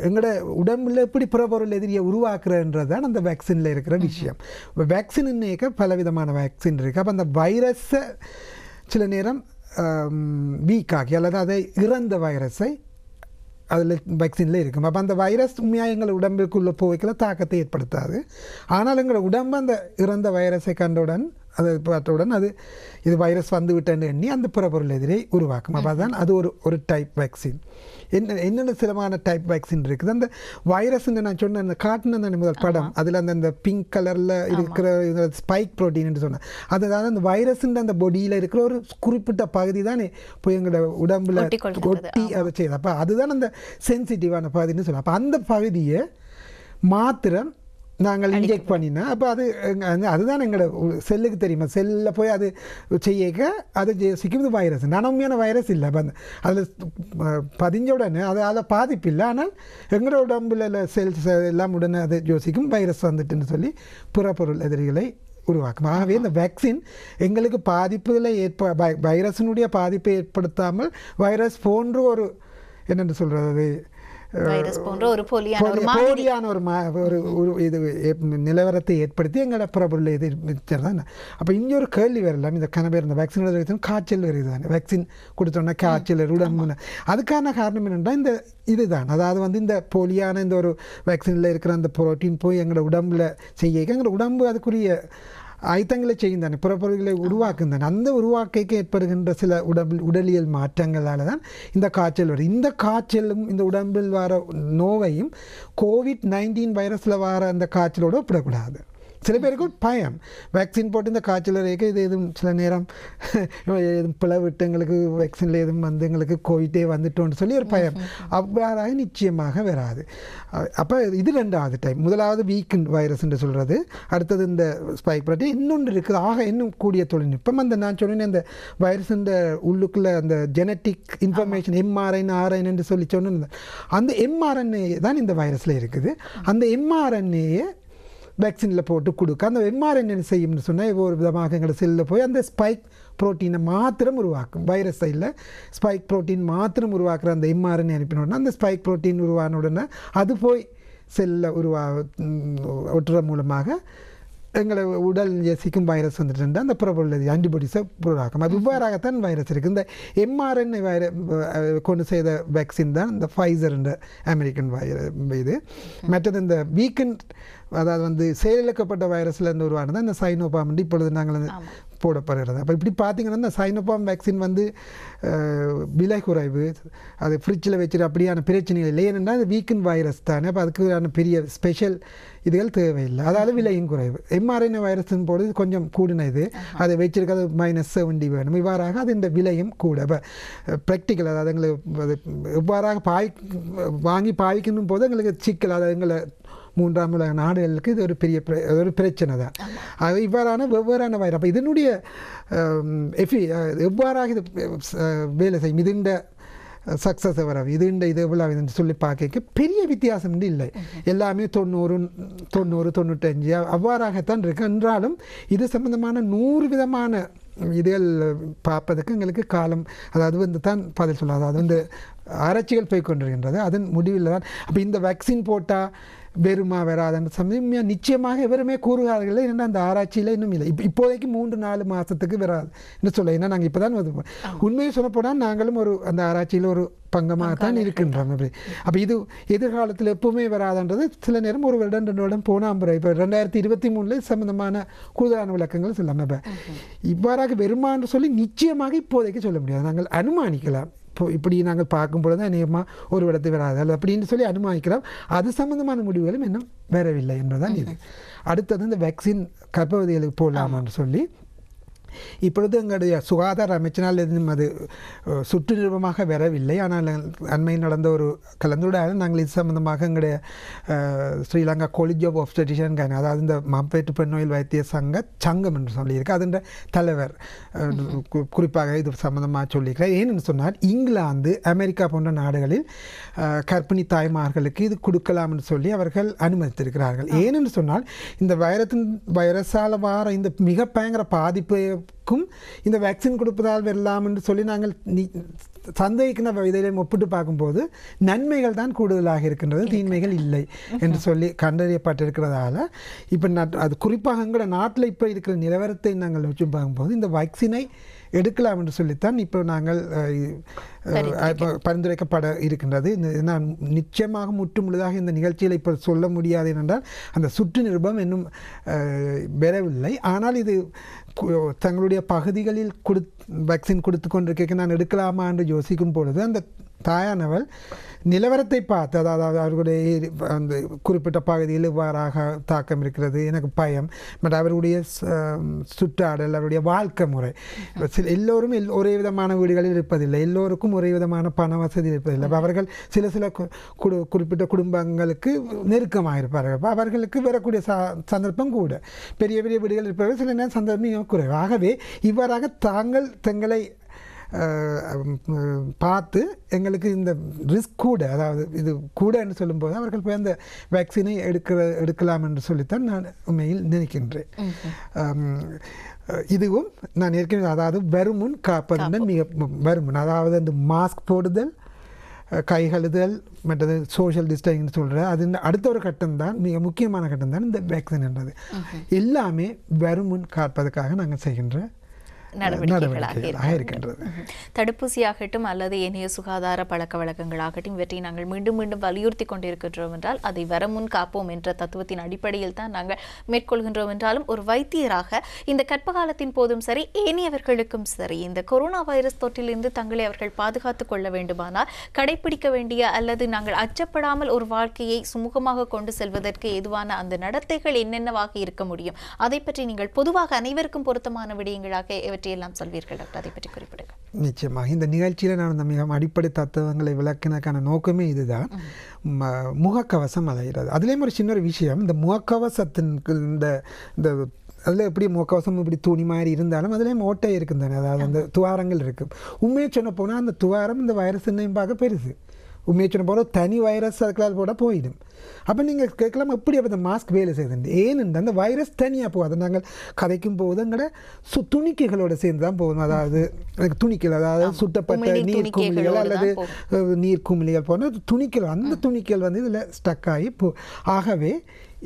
எங்களோட உடம்புல எப்படி புறப்பொருள் எதிரியை உருவாக்குறதுன்றதான் அந்த வேக்சினில் இருக்கிற விஷயம். வேக்சின் பலவிதமான வேக்சின் இருக்குது. அப்போ அந்த வைரஸை சில நேரம் வீக்காக்கி அல்லது அதை இறந்த வைரஸை அதில் வேக்சினில் இருக்கும். அப்போ அந்த வைரஸ் உண்மையாக எங்கள் உடம்புக்குள்ளே போய்க்கல தாக்கத்தை ஏற்படுத்தாது. ஆனால் எங்கள் உடம்பு அந்த இறந்த வைரஸை கண்டவுடன் அதை பார்த்தவுடன் இது வைரஸ் வந்து விட்டேன்னு எண்ணி அந்த புறப்பொருள் எதிரை உருவாக்கும். அப்போ தான் அது ஒரு டைப் வேக்சின். என்னென்ன சிலமான டைப் வேக்சின் இருக்குது. அந்த வைரஸ் நான் சொன்ன அந்த காட்டின முதல் படம், அதில் அந்த பிங்க் கலரில் இருக்கிற ஸ்பைக் ப்ரோட்டீன் என்று சொன்னேன். அதாவது அந்த வைரஸுன்ற அந்த பொடியில் இருக்கிற ஒரு குறிப்பிட்ட பகுதி தானே போய் எங்களோட உடம்புல ஒட்டி அதை செய்யுது. அப்போ அதுதான் அந்த சென்சிட்டிவான பகுதின்னு சொல்லலாம். அப்போ அந்த பகுதியை மாத்திரம் நாங்கள் இன்ஜெக்ட் பண்ணினா அப்போ அதுதான் எங்களோட செல்லுக்கு தெரியுமா, செல்லில் போய் அது செய்ய அது சிக்கிது வைரஸ். உண்மையான வைரஸ் இல்லை. அப்போ அதில் பதிஞ்ச உடனே அதால் பாதிப்பு இல்லை. ஆனால் எங்களோட உடம்புல செல்ஸ் எல்லாம் உடனே அது யோசிக்கும் வைரஸ் வந்துட்டுன்னு சொல்லி புறப்பொருள் எதிரிகளை உருவாக்கும். ஆகவே இந்த வேக்சின் எங்களுக்கு பாதிப்புகளை வைரஸினுடைய பாதிப்பை ஏற்படுத்தாமல் வைரஸ் போன்று ஒரு என்னென்று சொல்கிறது போலியான ஒரு இது நிலவரத்தை ஏற்படுத்தி எங்களோட புறப்பொருளை எதிர்தான். அப்போ இங்கே ஒரு கேள்வி வரலாம். இந்த கனவேர் இந்த வேக்சின் காய்ச்சல் வருது தானே, வேக்சின் கொடுத்தோன்னா காய்ச்சல் உடம்புன்னு. அதுக்கான காரணம் என்னென்னா இந்த இதுதான். அதாவது இந்த போலியான இந்த ஒரு வேக்சினில் இருக்கிற அந்த புரோட்டீன் போய் எங்களோட உடம்புல செய்ய எங்களோட உடம்பு அதுக்குரிய ஆயுதங்களை செய்யும் தானே, புறப்பொருள்களை உருவாக்கும் தானே. அந்த உருவாக்கைக்கு ஏற்படுகின்ற சில உடலியல் மாற்றங்களால் தான் இந்த காய்ச்சல் வரும். இந்த காய்ச்சலும் இந்த உடம்பில் வர நோவையும் COVID-19 வைரஸில் வர அந்த காய்ச்சலோடு ஒப்பிடக்கூடாது. சில பேருக்கு பயம், வேக்சின் போட்டு இந்த காய்ச்சல் வரைக்கும் இது எதுவும் சில நேரம் எதுவும் பிளவிட்டு எங்களுக்கு வேக்சினில் எதுவும் எங்களுக்கு கோவிட்டே வந்துட்டோன்னு சொல்லி ஒரு பயம். அவ்வாறாக நிச்சயமாக வராது. அப்போ இது 2வது டைம். முதலாவது வீக்கெண்ட் வைரஸ் என்று சொல்கிறது, அடுத்தது இந்த ஸ்பைக் ப்ரோட்டீன். இன்னொன்று இருக்குது இன்னும் கூடிய தொழில்நுட்பம். நான் சொன்னேன் அந்த வைரஸ் இந்த உள்ளுக்குள்ளே அந்த ஜெனட்டிக் இன்ஃபர்மேஷன் mRNA RNA என்று சொல்லி சொன்னேன். அந்த mRNA தான் இந்த வைரஸில் இருக்குது. அந்த mRNA வேக்சினில் போட்டு கொடுக்க அந்த mRNA செய்யும்னு சொன்னால் ஒரு விதமாக எங்களோட செல்லில் போய் அந்த ஸ்பைக் ப்ரோட்டீனை மாத்திரம் உருவாக்கும். வைரஸ் சைடில் ஸ்பைக் ப்ரோட்டீன் மாத்திரம் உருவாக்குற அந்த mRNA அனுப்பினோடனே அந்த ஸ்பைக் ப்ரோட்டீன் உருவான உடனே அது போய் செல்லில் ஒட்டுற மூலமாக எங்களை உடல் சிக்கும் வைரஸ் வந்துட்டு அந்த புறப்பொருள் ஆன்டிபாடிஸை உருவாக்கும். அது இவ்வாறாகத்தான் வைரஸ் இருக்குது. இந்த mRNA கொண்டு செய்த வேக்சின் தான் இந்த ஃபைசர் என்ற அமெரிக்கன் இது. மற்றது இந்த வீக்கெண்ட் அதாவது செயலிழக்கப்பட்ட வைரஸில் இருந்து உருவானது இந்த சைனோபாம் இப்பொழுது நாங்கள் போடப்படுகிறது. அப்போ இப்படி பார்த்தீங்கன்னா இந்த சைனோபாம் வேக்சின் விலை குறைவு, அது ஃப்ரிட்ஜில் வச்சுட்டு அப்படியான பிரச்சனைகள் இல்லை. ஏனென்றால் அது வீக்கெண்ட் வைரஸ் தானே. அப்போ அதுக்கான பெரிய ஸ்பெஷல் இதுகள் தேவையில்லை. அதாவது விலையும் குறைவு. mRNA வைரஸின் போது கொஞ்சம் கூடின இது, அதை வச்சிருக்கிறது -70 வேணும். இவ்வாறாக அது இந்த விலையும் கூட. இப்போ ப்ராக்டிக்கல் அதாவது எங்களுக்கு எவ்வாறாக வாங்கி பாவிக்கணும் போது எங்களுக்கு சிக்கல், அதாவது எங்களை 3ஆம் உலக நாடுகளுக்கு இது ஒரு பெரிய பிரச்சனை தான். அது இவ்வாறான வெவ்வேறான வைரஸ். அப்போ இதனுடைய எவ்வாறாக இது வேலை செய்யும், இதுண்ட சக்ஸஸ் வர இது எவ்வளோ இதுன்னு சொல்லி பார்க்க பெரிய வித்தியாசம் இல்லை. எல்லாமே 90 95 அவ்வாறாகத்தான் இருக்கு. என்றாலும் இது சம்பந்தமான 100 விதமான இதுகள் பார்ப்பதற்கு எங்களுக்கு காலம், அதாவது தான் பதில் சொல்ல, அதாவது ஆராய்ச்சிகள் போய் கொண்டிருக்கின்றது. அதன் முடிவில் தான் அப்போ இந்த வேக்சின் போட்டால் வெறுமா வராதுன்ற சமயம் நிச்சயமாக எவருமே கூறுகிறார்கள். ஏன்னா அந்த ஆராய்ச்சியில் இன்னும் இல்லை. இப்போதைக்கு 3-4 மாதத்துக்கு வராது என்று சொல்ல. ஏன்னா நாங்கள் இப்போ தான் உண்மையை சொல்லப்போனால் நாங்களும் அந்த ஆராய்ச்சியில் ஒரு பங்கமாகத்தான் இருக்கின்றோம். அப்போ இது எதிர்காலத்தில் எப்பவுமே வராதுன்றது சில நேரம் 1 வருடம் 2 வருடம் போனால் பிறகு இப்போ 2023 சம்பந்தமான கூடுதலான விளக்கங்கள் சொல்லாமல் இப்போ இவ்வாறாக வெறுமான்னு சொல்லி நிச்சயமாக இப்போதைக்கு சொல்ல முடியாது. நாங்கள் அனுமானிக்கலாம். இப்படி நாங்கள் பார்க்கும்பொழுது தான் நியமாக ஒரு இடத்தை வராது அல்ல அப்படின்னு சொல்லி அனுமானிக்கிறோம். அது சம்பந்தமான முடிவுகளும் இன்னும் வரவில்லை என்பதுதான் இது. அடுத்தது இந்த வேக்சின் கர்ப்பவதிகளுக்கு போடலாமான்னு சொல்லி இப்பொழுது எங்களுடைய சுகாதார அமைச்சினால் எதுவும் அது சுற்று நிருபமாக வரவில்லை. ஆனால் அண்மையில் நடந்த ஒரு கலந்துரையாடல் நாங்கள் இது சம்பந்தமாக எங்களுடைய ஸ்ரீலங்கா காலேஜ் ஆஃப் ஒப்ஸ்டெட்ரிஷியன், அதாவது இந்த மாப்பேட்டு பெண்ணோயில் வைத்திய சங்கம் என்று சொல்லியிருக்கு. அதன் தலைவர் குறிப்பாக இது சம்பந்தமாக சொல்லியிருக்கிறார். ஏன்னு சொன்னால் இங்கிலாந்து, அமெரிக்கா போன்ற நாடுகளில் கர்ப்பிணி தாய்மார்களுக்கு இது கொடுக்கலாம் என்று சொல்லி அவர்கள் அனுமதித்திருக்கிறார்கள். ஏனென்று சொன்னால் இந்த வைரஸால் வார இந்த மிக பயங்கர பாதிப்பு இந்த வேக்சின் கொடுப்பதால் வரலாம் என்று சொல்லி நாங்கள் சந்தேகிக்கிற இதில் ஒப்பிட்டு பார்க்கும்போது நன்மைகள் தான் கூடுதலாக இருக்கின்றது, தீன்மைகள் இல்லை என்று சொல்லி கண்டறியப்பட்டிருக்கிறதால இப்போ அது குறிப்பாக எங்களோட நாட்டில் இப்போ இருக்கிற நிலவரத்தை நாங்கள் வச்சு பார்க்கும்போது இந்த வேக்சினை எடுக்கலாம் என்று சொல்லித்தான் இப்போ நாங்கள் பரிந்துரைக்கப்பட இருக்கின்றது. நான் நிச்சயமாக முற்றுமுழுதாக இந்த நிகழ்ச்சியில் இப்போ சொல்ல முடியாது என்றால் அந்த சுற்று நிருபம் இன்னும் வரவில்லை. ஆனால் இது தங்களுடைய பகுதிகளில் வேக்சின் கொடுத்து கொண்டிருக்க நான் எடுக்கலாமா என்று யோசிக்கும் பொழுது அந்த தாயானவள் நிலவரத்தை பார்த்து, அதாவது அவர்களுடைய அந்த குறிப்பிட்ட பகுதியில் இவ்வாறாக தாக்கம் இருக்கிறது, எனக்கு பயம், பட் அவருடைய சுற்றாடல், அவருடைய வாழ்க்கை முறை, எல்லோரும் ஒரே விதமான வீடுகளில் இருப்பதில்லை, எல்லோருக்கும் ஒரே விதமான பண வசதி இருப்பதில்லை. அவர்கள் சில குறிப்பிட்ட குடும்பங்களுக்கு நெருக்கமாக இருப்பார்கள். அப்போ அவர்களுக்கு வரக்கூடிய சந்தர்ப்பம் கூட, பெரிய பெரிய வீடுகள் இருப்பவர்கள் சில நேரம் சந்தர்ப்பம் குறைவு. ஆகவே இவ்வாறாக தங்களை பார்த்து எங்களுக்கு இந்த ரிஸ்க் கூட, அதாவது இது கூட என்று சொல்லும்போது அவர்கள் போய் அந்த வேக்சினை எடுக்கலாம் என்று சொல்லித்தான் நான் உண்மையில் நினைக்கின்றேன். இதுவும் நான் ஏற்கனவே, அதாவது வருமுன் காப்பதுடன் மிக வருமுன், அதாவது அந்த மாஸ்க் போடுதல், கைகழுதல், மற்றது சோஷியல் டிஸ்டன்சிங் சொல்கிற அது அடுத்த ஒரு கட்டம் தான், மிக முக்கியமான கட்டம் தான் இந்த வேக்சின் என்றது. எல்லாமே வருமுன் காப்பதற்காக நாங்கள் செய்கின்ற நடவடிக்கைகளாக இருக்கின்றது. தடுப்பூசியாகட்டும் அல்லது ஏனைய சுகாதார பழக்க வழக்கங்களாகட்டும் இவற்றை நாங்கள் மீண்டும் மீண்டும் வலியுறுத்தி கொண்டிருக்கின்றோம் என்றால் அதை வரமுன் காப்போம் என்ற தத்துவத்தின் அடிப்படையில் தான் நாங்கள் மேற்கொள்கின்றோம் என்றாலும், ஒரு வைத்தியராக இந்த கர்ப்பகாலத்தின் போதும் சரி ஏனையவர்களுக்கும் சரி இந்த கொரோனா வைரஸ் தொற்றிலிருந்து தங்களை அவர்கள் பாதுகாத்துக் கொள்ள வேண்டுமானால் கடைபிடிக்க வேண்டிய அல்லது நாங்கள் அச்சப்படாமல் ஒரு வாழ்க்கையை சுமூகமாக கொண்டு செல்வதற்கு ஏதுவான அந்த நடத்தைகள் என்னென்னவாக இருக்க முடியும், அதை பற்றி நீங்கள் பொதுவாக அனைவருக்கும் பொருத்தமான விடயங்களாக எல்லாம் சொல்வீர்கள் டாக்டர், அதை பற்றி குறிப்பிடுங்க. நிச்சயமாக இந்த நிகழ்ச்சியில் நான் இந்த மிக அடிப்படை தத்துவங்களை விளக்கினதுக்கான நோக்கமே இதுதான். முகக்கவசம் அலைகிறது. அதுலேயும் ஒரு சின்ன ஒரு விஷயம், இந்த முகக்கவசத்தின் இந்த அதில் எப்படி முகக்கவசம் இப்படி துணி மாதிரி இருந்தாலும் அதுலேயும் ஓட்டை இருக்குது தானே, அதாவது அந்த துவாரங்கள் இருக்குது. உண்மையை சொன்ன போனால் அந்த துவாரம் இந்த வைரஸ் என்னையும் பார்க்க பெருசு. உண்மையை சொன்ன போனால் தனி வைரஸ் அதுக்கெல்லாம் போட போயிடும். அப்போ நீங்கள் கேட்கலாம் எப்படி அப்போ இந்த மாஸ்க் வேலை செய்யுது, ஏனென்று அந்த வைரஸ் தனியாக போகாது. நாங்கள் கதைக்கும் போது எங்களோட துணிக்கைகளோடு சேர்ந்து தான் போகும். அதாவது துணிக்கைகள், அதாவது சுட்டப்பட்ட நீர்க்குமிழிகள் அல்லது நீர்க்குமிழிகள் போன துணிக்கைகள், அந்த துணிக்கைகள் வந்து இதில் ஸ்டக் ஆகி ஆகவே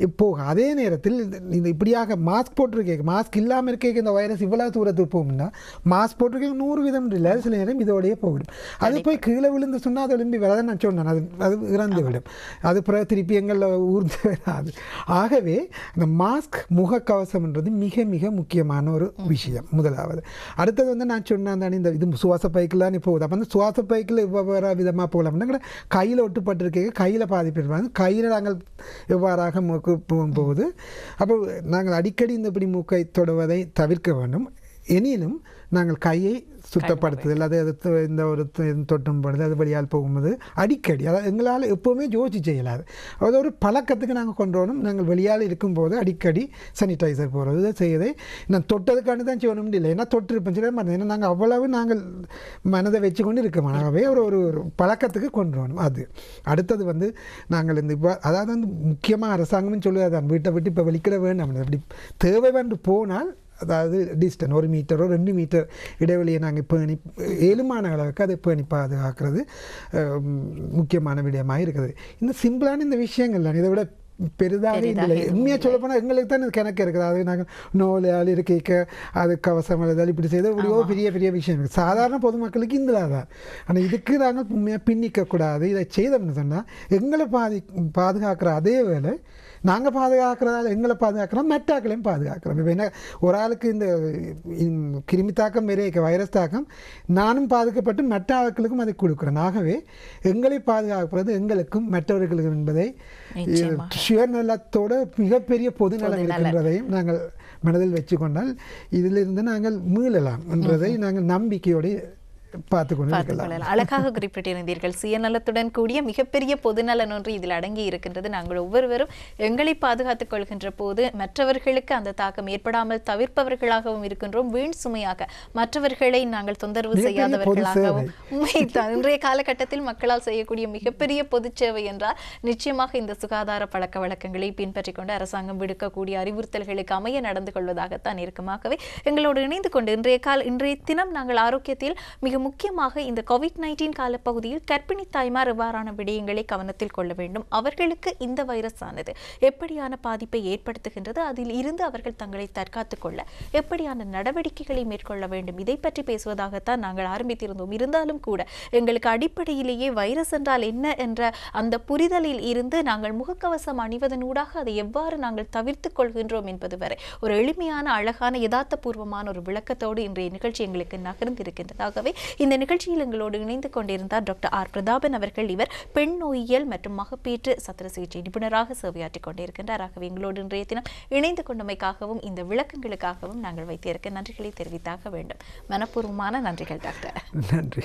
இப்போது அதே நேரத்தில் இந்த இப்படியாக மாஸ்க் போட்டிருக்கேன், மாஸ்க் இல்லாமல் இருக்க இந்த வைரஸ் இவ்வளோ தூரத்துக்கு போகும்னா மாஸ்க் போட்டிருக்கேன் 100 விதம் இல்லை, சில நேரம் இதோடையே போய்விடும். அது போய் கீழே விழுந்து சொன்னால் அது விரும்பி வரதை நான் சொன்னேன், அது இறந்து விடும், அது பிறகு திருப்பி எங்களில் ஊர்ந்து வராது. ஆகவே இந்த மாஸ்க் முகக்கவசம்ன்றது மிக மிக முக்கியமான ஒரு விஷயம். முதலாவது. அடுத்தது வந்து நான் சொன்னேன் தானே, இந்த இது சுவாச பைக்கில் போகுது. அப்போ அந்த சுவாச பைக்கில் எவ்வாறு விதமாக போகலாம்னா கையில் ஒட்டுப்பட்டிருக்கேன், கையில் பாதிப்பு, கையில் நாங்கள் எவ்வாறாக போகும்போது அப்போ நாங்கள் அடிக்கடி இந்த இப்படி மூக்கை தொடுவதை தவிர்க்க வேண்டும். எனினும் நாங்கள் கையை சுத்தப்படுத்துதல், அது இந்த ஒரு தொட்டும் பொழுது அது வழியால் போகும்போது அடிக்கடி, அதாவது எங்களால் எப்போவுமே யோசிச்சு செய்யலாது, அது ஒரு பழக்கத்துக்கு நாங்கள் கொண்டு வரணும். நாங்கள் வெளியால் இருக்கும்போது அடிக்கடி சானிடைசர் போகிறது செய்யதை நான் தொட்டதுக்காண்டி தான் செய்யணும் இல்லை, ஏன்னா தொட்டிருப்பேன் சில மாதிரி, ஏன்னா நாங்கள் அவ்வளவு நாங்கள் மனதை வச்சு கொண்டு இருக்க மாட்டாவே ஒரு பழக்கத்துக்கு கொண்டு வரணும். அது அடுத்தது வந்து நாங்கள் இந்த இப்போ அதாவது வந்து முக்கியமாக அரசாங்கம்னு சொல்லுவது தான், வீட்டை விட்டு இப்போ வெளிக்கிட வேண்டாம், அப்படி தேவை வந்து போனால் அதாவது டிஸ்டன்ஸ் 1 மீட்டரோ 2 மீட்டர் இடைவெளியை நாங்கள் பேணி ஏழுமான அளவுக்கு அதை பேணி பாதுகாக்கிறது முக்கியமான விடயமாக இருக்குது. இந்த சிம்பிளான இந்த விஷயங்கள் தான், இதை விட பெரிதாக இல்லை. உண்மையாக சொல்ல போனால் எங்களுக்கு தான் கணக்கு இருக்குது. அது நாங்கள் நோயாளி இருக்க அது கவசம் எழுதால் இப்படி செய்தால் இவ்வளோ பெரிய பெரிய விஷயம் இருக்குது. சாதாரண பொதுமக்களுக்கு இந்த தான். ஆனால் இதுக்கு நாங்கள் உண்மையாக பின்னிக்கக்கூடாது. இதை செய்தோம்னு சொன்னால் எங்களை பாதுகாக்கிற அதே வேலை நாங்கள் பாதுகாக்கிறதால எங்களை பாதுகாக்கிறோம், மெட்டாக்களையும் பாதுகாக்கிறோம். இப்போ என்ன ஒரு ஆளுக்கு இந்த கிருமி தாக்கம் வேற வைரஸ் தாக்கம் நானும் பாதுகாக்கப்பட்டு மெட்டாக்களுக்கும் அதை கொடுக்குறேன். ஆகவே எங்களை பாதுகாக்கிறது எங்களுக்கும் மற்றவர்களுக்கும் என்பதை சுயநலத்தோட மிகப்பெரிய பொதுநலம் இருக்கின்றதையும் நாங்கள் மனதில் வச்சு கொண்டால் இதிலிருந்து நாங்கள் மீளலாம் என்றதை நாங்கள் நம்பிக்கையோடு பார்த்துக்கொள்ளலாம். அழகாக குறிப்பிட்டிருந்தீர்கள். சுயநலத்துடன் கூடிய மிகப்பெரிய பொதுநலன் ஒன்று இதில் அடங்கி இருக்கின்றது. நாங்கள் ஒவ்வொருவரும் எங்களை பாதுகாத்துக் கொள்கின்ற போது மற்றவர்களுக்கு அந்த தாக்கம் ஏற்படாமல் தவிர்ப்பவர்களாகவும் இருக்கின்றோம். வீண் சுமையாக மற்றவர்களை நாங்கள் தொந்தரவு செய்யாதவர்களாகவும். உண்மைதான், இன்றைய காலகட்டத்தில் மக்களால் செய்யக்கூடிய மிகப்பெரிய பொது சேவை என்றால் நிச்சயமாக இந்த சுகாதார பழக்க வழக்கங்களை பின்பற்றிக் கொண்டு அரசாங்கம் விடுக்கக்கூடிய அறிவுறுத்தல்களுக்கு அமைய நடந்து கொள்வதாகத்தான் இருக்குமாகவே எங்களோடு இணைந்து கொண்டு இன்றைய தினம் நாங்கள் ஆரோக்கியத்தில் மிக முக்கியமாக இந்த COVID-19 காலப்பகுதியில் கர்ப்பிணி தாய்மார் இவ்வாறான விடயங்களை கவனத்தில் கொள்ள வேண்டும். அவர்களுக்கு இந்த வைரஸ் ஆனது எப்படியான பாதிப்பை ஏற்படுத்துகின்றது, அதில் இருந்து அவர்கள் தங்களை தற்காத்துக் கொள்ள எப்படியான நடவடிக்கைகளை மேற்கொள்ள வேண்டும், இதை பற்றி பேசுவதாகத்தான் நாங்கள் ஆரம்பித்திருந்தோம். இருந்தாலும் கூட எங்களுக்கு அடிப்படையிலேயே வைரஸ் என்றால் என்ன என்ற அந்த புரிதலில் இருந்து நாங்கள் முகக்கவசம் அணிவதனூடாக அதை எவ்வாறு நாங்கள் தவிர்த்துக் கொள்கின்றோம் என்பது வரை ஒரு எளிமையான அழகான யதார்த்தபூர்வமான ஒரு விளக்கத்தோடு இன்றைய நிகழ்ச்சி எங்களுக்கு நகர்ந்திருக்கின்றதாகவே இந்த நிகழ்ச்சியில் எங்களோடு இணைந்து கொண்டிருந்தார் டாக்டர் ஆர் பிரதாபன் அவர்கள். இவர் பெண் நோயியல் மற்றும் மகப்பேற்று சத்திர சிகிச்சை நிபுணராக சேவையாற்றிக் கொண்டிருக்கின்றார். ஆகவே எங்களோடு இன்றைய தினம் இணைந்து கொண்டமைக்காகவும் இந்த விளக்கங்களுக்காகவும் நாங்கள் வைத்திருக்க நன்றிகளை தெரிவித்தாக வேண்டும். மனப்பூர்வமான நன்றிகள் டாக்டர். நன்றி.